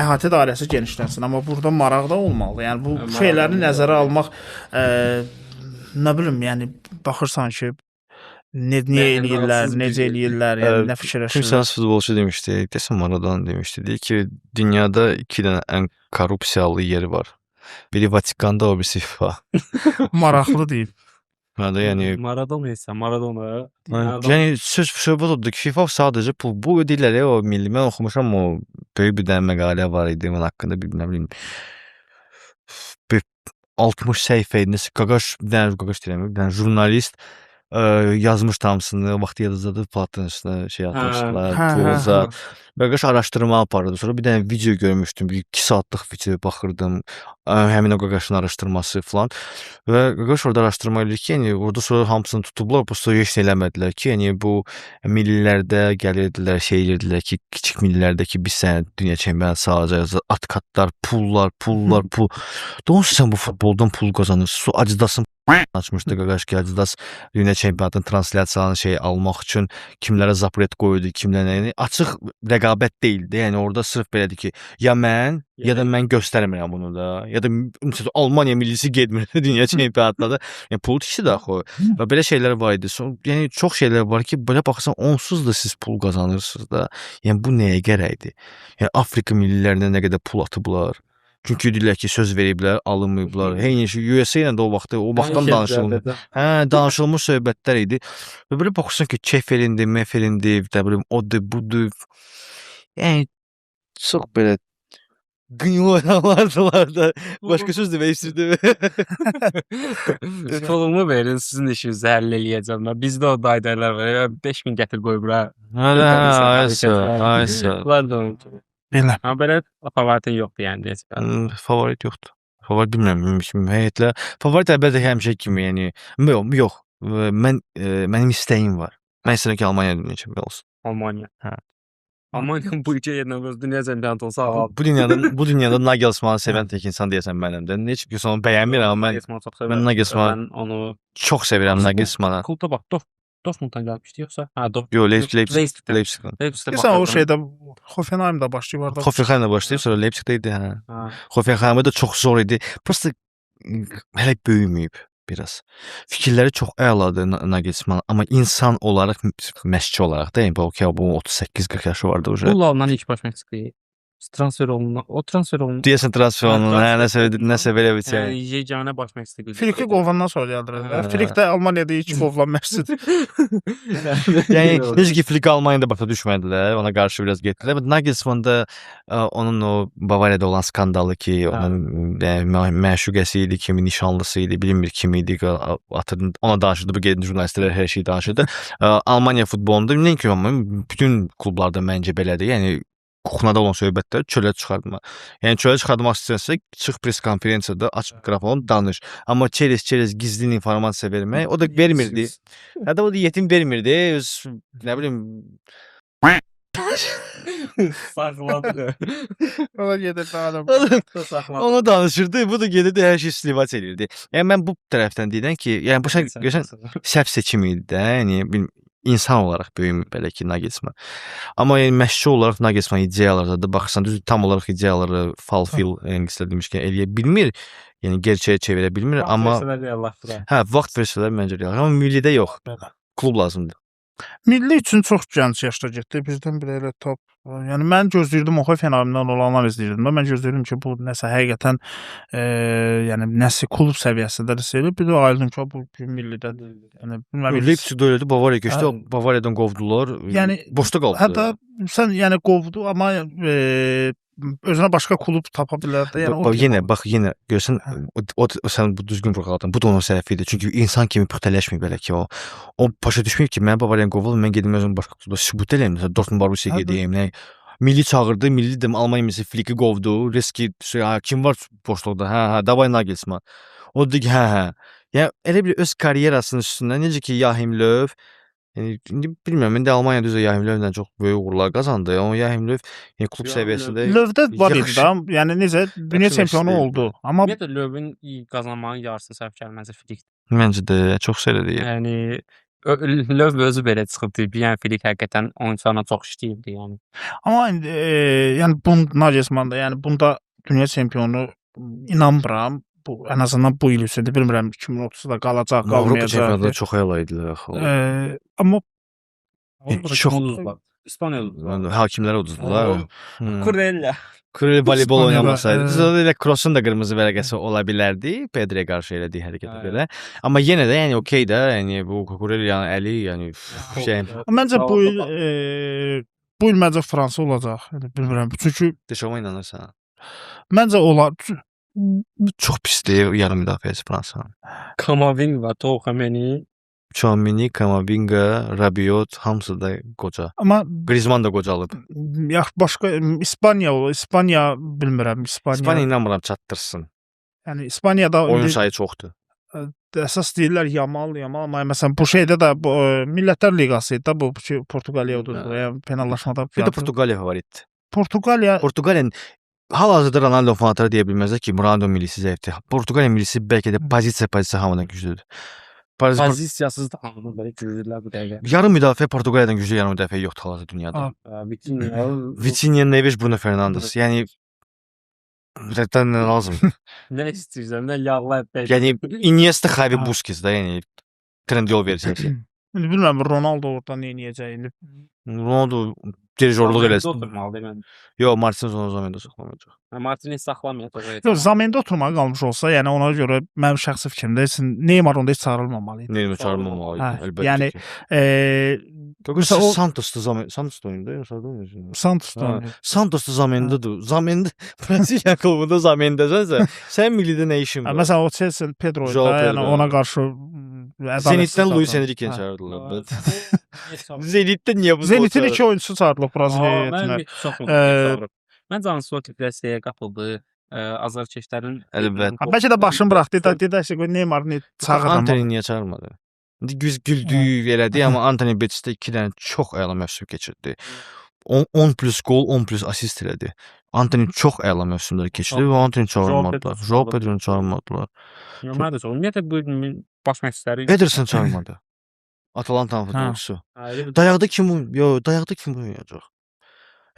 əhatə dairəsi genişlənsin, amma burada maraq da olmalı. Yəni bu şeyləri nəzərə almaq nə bilim, yəni baxırsan ki, niyə eləyirlər, necə eləyirlər, yəni nə fikirləşirlər. Kimsə futbolçu demişdi, desəm Maradona demişdi, deyir ki, dünyada 2 dənə ən korrupsiyalı yeri var. Biri Vatikanda, o birisi FIFA. Maraqlı deyib. Yəni Maradona isə Maradona. Yəni söhbət odur ki, FIFA sadəcə pul. Bu deyirlər o milli. Mən oxumuşam, o böyük bir dənə məqalə var idi onun haqqında, bir nə bilim 60 səhifə idi. Nəsə qaqaş deyirəm, bir dənə jurnalist yazmış hamısını, vaxtı yazdığı platın üstünə şey atmışdılar, puluza. Qaqaş araşdırma aparırdı. Sonra bir dənə video görmüşdüm, 2 saatlıq video baxırdım, həmin o qaqaşın araşdırması falan. Və qaqaş orada araşdırma edir ki, yəni orada sonra hamısını tutublar, bu sonra heç nə eləmədilər ki, yəni bu millilərdə gəlirdilər, şey edirdilər ki, kiçik millilərdəki bir sənə dünya çempionatı sağlayacaq, at katlar, pullar, pul. Doğrusu sən bu futboldan pul qazanırsın, acıdasın. açmışdı Qaqaşqiyacıdas dünya çempionatının translasiyalarını almaq üçün kimlərə zapret qoydu, kimlərə açıq rəqabət deyildi. Yəni orada sırf belədir ki, ya mən ya da mən göstərmirəm bunu da. Ya da məsələn Almaniya millisi getmir dünya çempionatında da. Yəni pul tikisi də axı. Və belə şeylər var idi. Yəni çox şeylər var ki, belə baxsan onsuz da siz pul qazanırsınız da. Yəni bu nəyə gərəkdir? Yəni Afrika millilərinə nə qədər pul atıblar. Çünki deyirlər ki, söz veriblər, alınmayıblar. Hey, USA ilə də o vaxtdan danışılmış. Danışılmış söhbətlər idi. Və belə baxırsan ki, Çeferindi, Meferindi, odur, budur. Yəni çox belə qınlı adamlardılar da. Başqa söz demək istirdim. Pulumu verin, sizin işinizi həll eləyəcəm. Bizdə o daydaylar var. 5000 gətir qoy bura. Aysa. Bunlar da Belə. Amma belə favoritin yoxdur yəni deyəcəm. Favorit yoxdur. Favorit bilmirəm kimi heyətlə. Favorit əlbəttə həmişə kimi, yəni yox. Mənim istəyim var. Mən istəyirəm ki, Almaniya dünya çempionu olsun. Almaniya. Hə. Almaniyanın bu iki yerlə öz dünya çempionatı olsa Bu dünyada Nagelsmannı sevən tək insan deyəsən mənəm də. Heç kim onu bəyənmirəm, amma mən Nagelsmann onu çox sevirəm Nagelsmanı. Klubda bax, Dortmunddan gəlmişdi yoxsa? Hə, Yo, Leipzig. Sən o şeydə Hoffenheimdə başlayıb. Hoffenheimdə başlayıb, sonra Leipzigdə idi, hə. Hoffenheimdə də çox zor idi. Prosta hələ böyüməyib biraz. Fikirləri çox əladır Nagelsmann, amma insan olaraq, məşqçi olaraq da, bu 38-40 yaşı vardı уже. Bu Lal'dan ilk baş məşqçi. Transfer olundu. O transfer olundu. Deyəsən transfer olundu. Nəsə belə bir şey. Yəni yeganə baş məşqçi. Filiki qovandan sonra gəldilər. Filik də Almaniyada ilk qovulan məşqçidir. Yəni necə ki Filik Almaniyada başa düşmədilər, ona qarşı biraz getdilər. Nagelsmann da onun o Bavariyada olan skandalı ki, onun məşuqəsi idi, kimi nişanlısı idi, bilinmir kim idi, ona danışırdı, bu gedin jurnalistlər hər şeyi danışırdı. Almaniya futbolunda nəinki bütün klublarda məncə belədir. Yəni qoxunada olan söhbətləri çölə çıxartma. Yəni çölə çıxartmaq istəyirsə, çıx pres konferansiyada, aç mikrofonu, danış. Amma çerez gizli informasiya vermək, o da vermirdi. Hətta o da yetim vermirdi. Öz nə bilim saxladı. Ona gedirdi adam. Onu danışırdı, bu da gedirdi hər şey slivat edirdi. Yəni mən bu tərəfdən deyirəm ki, yəni bu səhv seçim idi də, yəni insan olaraq böyümür belə ki Nagelsmann. Amma yəni məşqçi olaraq Nagelsmann ideyalarda da baxırsan, düz tam olaraq ideyaları fulfill ingiliscə demişkən eləyə bilmir. Yəni gerçəyə çevirə bilmir, amma vaxt versələr məncə real. Amma millidə yox. Klub lazımdır. Milli üçün çox gənc yaşda getdi. Bizdən biri elə top. Yəni mən gözləyirdim o Hoffenheimdən olanlar izləyirdim. Mən gözləyirdim ki, bu nəsə həqiqətən yəni nəsə klub səviyyəsində deyil. Bir də aydın ki, bu millidə yəni bilmirəm. Leipzig elədi, Bavariya keçdi. Bavariyadan qovdular. Yəni boşda qaldı. Hətta sən yəni qovdu, amma özünə başqa klub tapa bilər də. Yəni yenə görsən o sən bu düzgün vurğuladın. Bu da onun səhvi idi. Çünki insan kimi püxtələşməyib belə ki o başa düşməyib ki, mən Bavariyanı qovulum, mən gedim özüm başqa klubda sübut eləyim. Məsələn, Dortmund Borussiya gedeyim, nə milli çağırdı, milli də Almaniya millisi Flick'i qovdu. Riski kim var boşluqda? Hə, davay Nagelsmann. O dedi ki, hə. Yəni elə bir öz karyerasının üstündən necə ki Joachim Löw indi bilmirəm, indi Almaniya düzə Joachim Löwlə çox böyük uğurlar qazandı. Amma Joachim Löw klub səviyyəsində Löwdə var idi da. Yəni necə dünya çempionu oldu. Amma ümumiyyətlə Löwün qazanmanın yarısı səhv gəlməzə Flick. Məncə də çox elə deyir. Yəni Löw özü belə çıxıb deyib. Yəni Flick həqiqətən oyunçularla çox işləyirdi yəni. Amma yəni bu Nagelsmann da yəni bunda dünya çempionu inanmıram. Bu ən azından bu il üçün bilmirəm 2030-da qalacaq, qalmayacaq. Avropa çempionatında çox əla idilər axı. Amma çox uduzdular. İspaniyada hakimlərə uduzdular. Kurella voleybol oynamasaydı, elə Kroos'un da qırmızı vərəqəsi ola bilərdi. Pedro'ya qarşı elədiyi hərəkətə belə. Amma yenə də yəni okey də, yəni bu Kurellanın əli, yəni şey. Məncə bu il məncə Fransa olacaq. Bilmirəm. Çünki Deşoma inanırsan. Məncə olar. Çox pisdir yarım müdafiəçi Fransanın. Kamavinga, Tchouaméni, Tchouaméni, Kamavinga, Rabiot hamısı da qoca. Amma Griezmann da qocalıb. Yaxşı başqa İspaniya bilmirəm. İspaniya inanmıram çatdırsın. Yəni İspaniyada oyun sayı çoxdur. Əsas deyirlər Yamal, amma məsələn bu şeydə də bu Millətlər Liqası da bu Portuqaliya uduzdu, yəni penallaşmada. Bir də Portuqaliya favoritdir. Portuqaliyanın hal-hazırda Ronaldo fanatları deyə bilməzlər ki, Ronaldo millisi zəifdir. Portuqaliya millisi bəlkə də pozisiya hamıdan güclüdür. Pozisiyasız da hamıdan belə güclüdürlər bu dəqiqə. Yarım müdafiə Portuqaliyadan güclü yarım müdafiə yoxdur hal-hazırda dünyada. Vitinha, Neves, Bruno Fernandes. Yəni zaten nə lazımdır? Nə istəyirsən, nə yağlı əppək. Yəni Iniesta, Xavi, Busquets da, yəni Trendyol verəcəksə. İndi bilmirəm Ronaldo orada nə edəcək indi. Ronaldo dirijorluq eləsin. Oturmalıdır mən. Yox, Martins onu Zamendə saxlamayacaq. Martinez saxlamayacaq. Yox, Zamendə oturmağa qalmış olsa, yəni ona görə mənim şəxsi fikrimdə Neymar onda heç çağırılmamalı idi. Neymar çağırılmamalı idi, əlbəttə Yəni ki. Mesela o- Santos'da Santos'da oynadı, yoxsa oynadı? Santos'da oynayır. Santos'da Zamendadır. Zamendə Braziliya klubunda Zamendəsənsə, sən millidə nə işin var? Məsələn o Chelsea Pedro'da, Joao yəni Pedro. ona qarşı Zenitdən Luis Enrique Enrique çağırdılar. Zenitdə niyə bu? Zenitin 2 oyunçusu çağırılıb Braziliyaya. Mən çox çağırıb. Mən Cansu depressiyaya qapıldı. Azarkeşlərin Əlbəttə. Bəlkə də başını buraxdı, dedəsə qoy Neymar'ı çağırdı. Antony niyə çağırmadı? İndi güldü, elədi, amma Antony Betisdə 2 dənə çox əla mövsüm keçirdi. 10 plus gol, 10 plus assist elədi. Antony çox əla mövsümlər keçirdi və Antony çağırmadılar. Joao Pedro'nu çağırmadılar. Mən də çox. Ümumiyyətlə bu baş məqsədləri Ederson çağırmadı. Atalantanın futbolçusu. Dayaqda kim oynayacaq?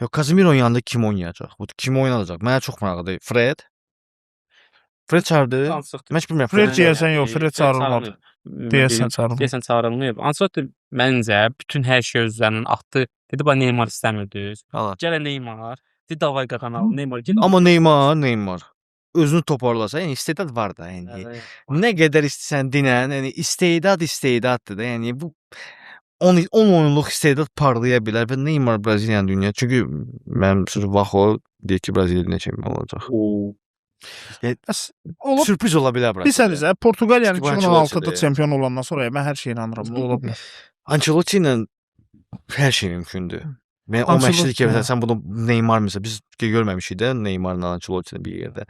Yox, Casemiro yanında kim oynayacaq? Bu kim oynayacaq? Mənə çox maraqlıdır. Fred çağırdı. Mən heç bilmirəm. Fred deyəsən yox, Fred çağırılmadı. Deyəsən çağırılmadı. Deyəsən çağırılmayıb. Ancelotti məncə bütün hər şey öz üzərindən atdı. Dedi ba Neymar istəmirdi. Allah. Gələ Neymar. Dedi davay qazanalım. Neymar get. Amma Neymar özünü toparlasa, yəni istedad var da, yəni. Nə qədər istəsən dinən, yəni istedaddır da, yəni bu 10 oyunluq istedad parlaya bilər və Neymar Braziliyanın dünya. Çünki mənim sırf vaxo deyir ki, Braziliya çempion olacaq. Olub Sürpriz ola bilər Braziliya. bilsənizə Portuqaliyanın Çünki bu 2016-da Ancelotti'dir. çempion olandan sonra mən hər şeyə inanıram. Ola bilər. Ancelotti ilə hər şey mümkündür. Mən o Ancelotti, məşqçilik hə. edirsən, sən bunu Neymar məsələn biz görməmişik də Neymarla Ancelotti bir yerdə.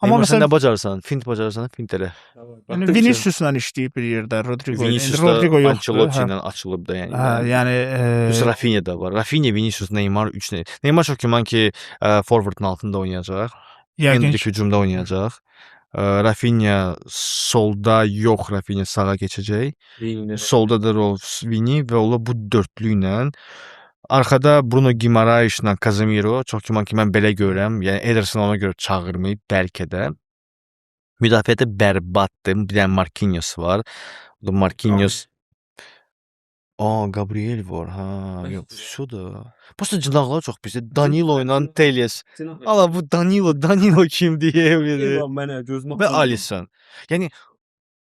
Amma Amma sən məsələn nə bacarsan, fint bacarsan, fint elə. yəni Vinicius'la işləyib bir yerdə, Rodrigo Vinicius da yoxdur. Ancelotti ilə açılıb da yəni. Hə, yəni Plus Rafinha da var. Rafinha, Vinicius, Neymar 3 nə. Neymar çox güman ki, forvardın altında oynayacaq. yəqin Endrick hücumda oynayacaq. Rafinha solda yox, Rafinha sağa keçəcək. Solda da Vini və ola bu dörtlü ilə arxada Bruno Guimaraes-la Casemiro çox güman ki mən belə görürəm. Yəni Ederson ona görə çağırmayıb bəlkə də. Müdafiədə bərbaddır. Bir dənə Marquinhos var. Bu Marquinhos Gabriel var. Ha, yox, şu da. Prosta cınaqlar çox pisdir. Danilo ilə Telles. Ala bu Danilo kimdir? Mənə gözümə Və Alisson. Yəni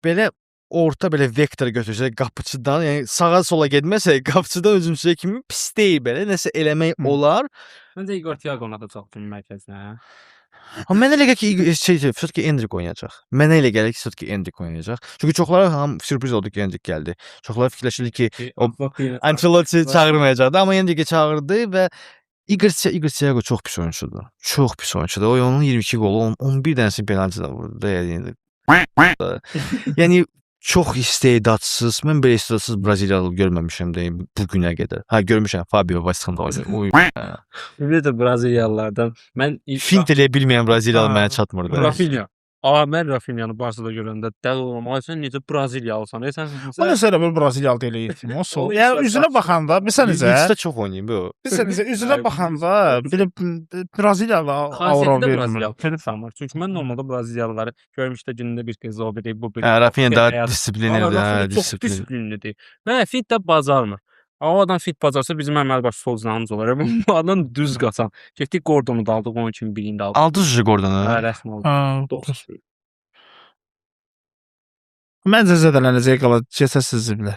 belə orta belə vektor götürsək qapıçıdan, yəni sağa sola getməsək qapıçıdan özümüzə kimi pis deyil belə nəsə eləmək olar. Məncə Igor Thiago-na da çox kimi mərkəzinə. Amma mənə elə gəlir ki, Sötki Endrick oynayacaq. Mənə elə gəlir ki, Sötki Endrick oynayacaq. Çünki çoxlara sürpriz oldu ki, Endrick gəldi. Çoxları fikirləşirdi ki, o Ancelotti çağırmayacaqdı, amma Endrick'i çağırdı və Igor Thiago çox pis oyunçudur. Çox pis oyunçudur. O onun 22 qolu, 11 dənəsi penalti da vurdu da yəni. Yəni çox istedadsız. Mən belə istedadsız Braziliyalı görməmişəm də bu günə qədər. Ha, görmüşəm Fabio Vasconda oynayır. Bir də Braziliyalılardan mən Fint eləyə bilməyən Braziliyalı mənə çatmırdı. Rafinha. Mən Rafinha'nı Barçada görəndə dəli olum. Ay sən necə Braziliyalısan? Sən Bu nə səbəb Braziliyalı deyil etdim. O sol. Yəni üzünə baxanda bilsənizə, Bizdə çox oynayır bu. bilsənizə üzünə baxanda belə Braziliyalı aura xasiyyətdə vermir. Braziliyalı sanmır. Çünki mən normalda Braziliyalıları görmüşdə günündə bir kez o biri bu biri. Rafinha daha disiplinlidir, Çox disiplin. disiplinlidir. Və fit də bacarmır. O adam fit bacarsa bizim əməl baş solcunağımız olar. Bu adam düz qaçan. Getdik Gordonu da aldıq, onun kimi birini də aldıq. Aldı jüri Gordonu. Hə, rəsm oldu. Məncə zədələnəcək qala keçəsiz bilə.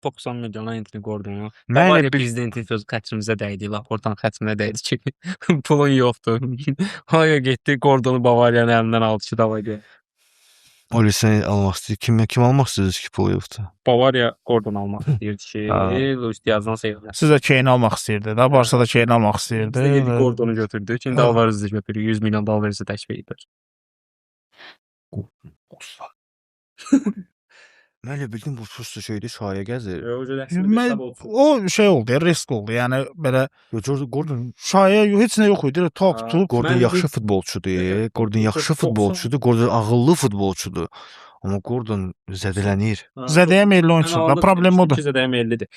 90 milyona Anthony Gordonu. Mən Mən elə prezidentin söz xətrimizə dəydi, Laportan xətrimə dəydi ki, pulun yoxdur. Haya getdi Gordonu Bavariyanın əlindən aldı ki, davay gəl. Olisən almaq istəyir. Kim almaq istəyir ki, pul yoxdur? Bavariya Gordon almaq istəyirdi ki, Ha. Luis Diazdan sevdi. Sizə Kane almaq istəyirdi. Da Barsa da Kane almaq istəyirdi. Dedi Gordonu götürdü. Şimdi Alvarez'i götürür. 100 milyon Alvarez'i təşviq edir. Mən elə bildim bu prosta şeydir, şayə gəzir. O şey oldu, ya, risk oldu. Yəni belə Gordon şayə heç nə yox idi. Top tutub. Gordon yaxşı futbolçudur. Gordon yaxşı futbolçudur. Gordon ağıllı futbolçudur. Amma Gordon zədələnir. Zədəyə meyilli oyunçudur. Problem odur. Zədəyə meyillidir.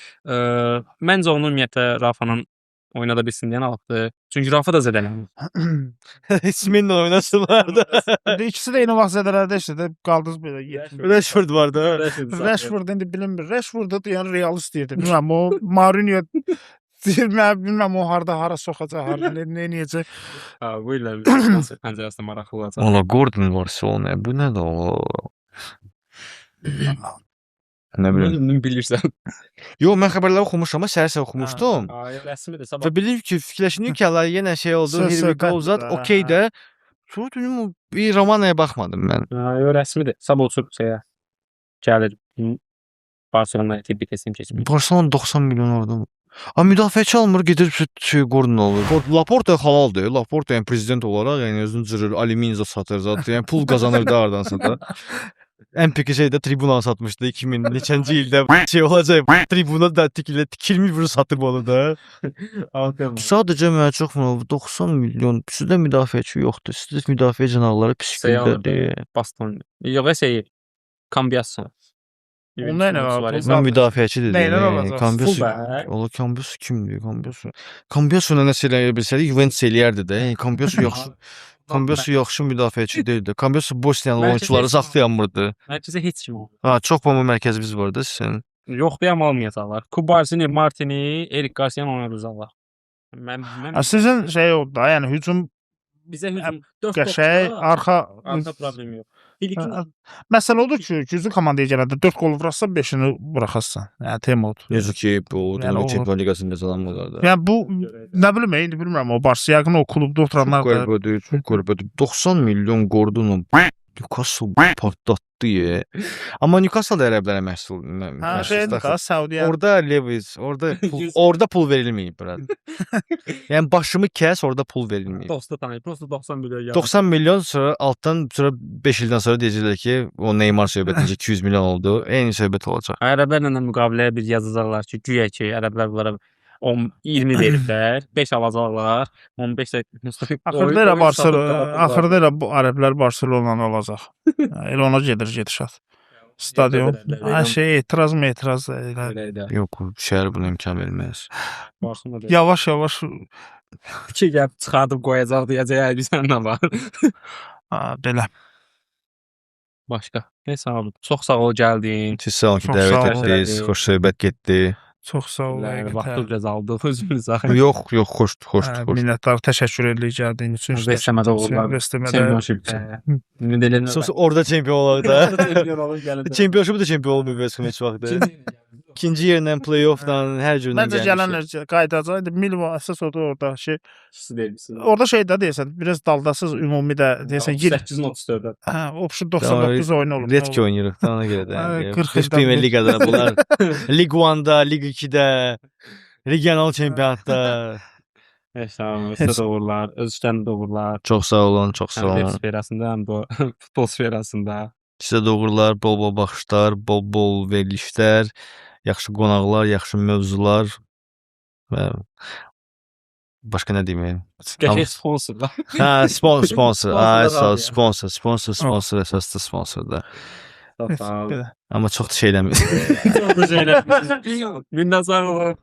Məncə onu ümumiyyətlə Rafanın oynada bilsin deyən alıbdır. Çünki Rafa da zədələnir. İsminlə oynasınlar da. İkisi də eyni vaxt zədələrdə işlədi. Qaldınız belə. Rashford var da. Rashford indi bilinmir. Rashford da yəni realist deyirdi. Bilmirəm o Mourinho bilmirəm o hara soxacaq, hara nə edəcək. Bu ilə pəncərəsində maraqlı olacaq. Ola Gordon Barcelona. Bu nədir o? Nə bilim. Bilirsən. Yox, mən xəbərləri oxumuşam, amma səhər oxumuşdum. Rəsmidir. Və bildim ki, fikirləşdim ki, Allah yenə şey oldu, here we go zat, okey də. Sonra dedim, bir Romanaya baxmadım mən. Yox, rəsmidir. Sabah uçub şeyə gəlir. Barcelona'ya tibbi təslim keçmiş. Barcelona 90 milyon orada. Amma müdafiəçi almır, gedir Gordon olur. Laporta halaldır. Laporta yəni prezident olaraq yəni özünü cırır, alüminiya satır zat. Yəni pul qazanır da hardansa da. Ən peki şeydə tribuna satmışdı 2000 neçənci ildə şey olacaq. Tribuna da tikilmiş bir satıb onu da. Sadəcə mənə çox 90 milyon. Sizdə müdafiəçi yoxdur. Sizdə müdafiə cənahları pis gündədir. Baston. Yox, şey Cambiasso. Onlar nə var? Mən müdafiəçi dedim. Nəylər olacaq? Cambiasso. Cambiasso kimdir? Cambiasso nə nəsə eləyə bilsəydi Juventus eləyərdi də. Cambiasso yaxşı. Cambiasso yaxşı müdafiəçi deyildi. Cambiasso Bosniyalı oyunçuları saxlayamırdı. Mərkəzdə heç kim olmur. Çox bomba mərkəzimiz var da sizin. Yoxdur, amma almayacaqlar. Kubarsini, Martini, Erik Garcia'nı oynadacaqlar. Sizin şey oldu da, yəni hücum bizə hücum 4 qəşəng, arxa problemi yox. Məsələ odur ki, güclü komandaya gələndə 4 qol vurarsan 5-ini buraxarsan. Yəni Temod. Necə ki, bu Çempionlar Liqasında cəzalanmalar da. Yəni bu nə bilim, indi bilmirəm o Barça yəqin o klubda oturanlar da qərbədir. 90 milyon Gordon'un Newcastle patlatdı ya. Amma Newcastle da ərəblərə məsul. Şeydir da, Saudiya. Orada Lewis, orada pul verilməyib bura. Yəni başımı kəs, orada pul verilməyib. Dostu tanıyıb, prosta 90 milyon gəldi. 90 milyon sonra altdan sonra 5 ildən sonra deyəcəklər ki, o Neymar söhbətincə 200 milyon oldu. Eyni söhbət olacaq. Ərəblərlə müqaviləyə bir yazacaqlar ki, güya ki, ərəblər bunlara 20 veriblər, 5 alacaqlar, 15 də axırda elə bu ərəblər Barcelona'dan olacaq. Elə ona gedişat. Stadion. Hər şey etiraz elə. Yox, şəhər buna imkan verməz. Yavaş-yavaş ki, gəlib çıxardıb qoyacaq deyəcək, bizə nə var? Belə. Başqa. Sağ olun. Çox sağ ol gəldin. Siz sağ olun ki, dəvət etdiniz. Xoş söhbət getdi. Çox sağ ol. Vaxtı biraz aldıq özümüzə. Yox, xoşdur. Minnətdarıq, təşəkkür edirik gəldiyin üçün. Vestəmədə olurlar. Çempionship. Orada çempion olaq da. Çempionship da çempion olmuyor Vestəm heç vaxt. İkinci yerlə play-offdan hər cürdən gəlmişik. Məncə gələnlər qaydacaq. Milvo əsas odur orada şey. Orada şey də deyəsən, biraz daldasız ümumi də deyəsən 8-34-də. Hə, option 99 oyun olub. Redki oynayırıq da ona görə də. 40 Premier Liqada bunlar. Lig 1-da, Lig 2-də, regional çempionatda. Sağ olun, sizə də uğurlar, öz işlərində uğurlar. Çox sağ olun, çox sağ olun. Həm sferasında, həm bu futbol sferasında. Sizə də uğurlar, bol-bol baxışlar, bol-bol verilişlər, yaxşı qonaqlar, yaxşı mövzular və başqa nə deyim? Qəşəng sponsorlar. Hə, sponsor, əsasda sponsorda. Amma çox da şey eləmir. Çox da şey eləmir. Minnət sağ olun.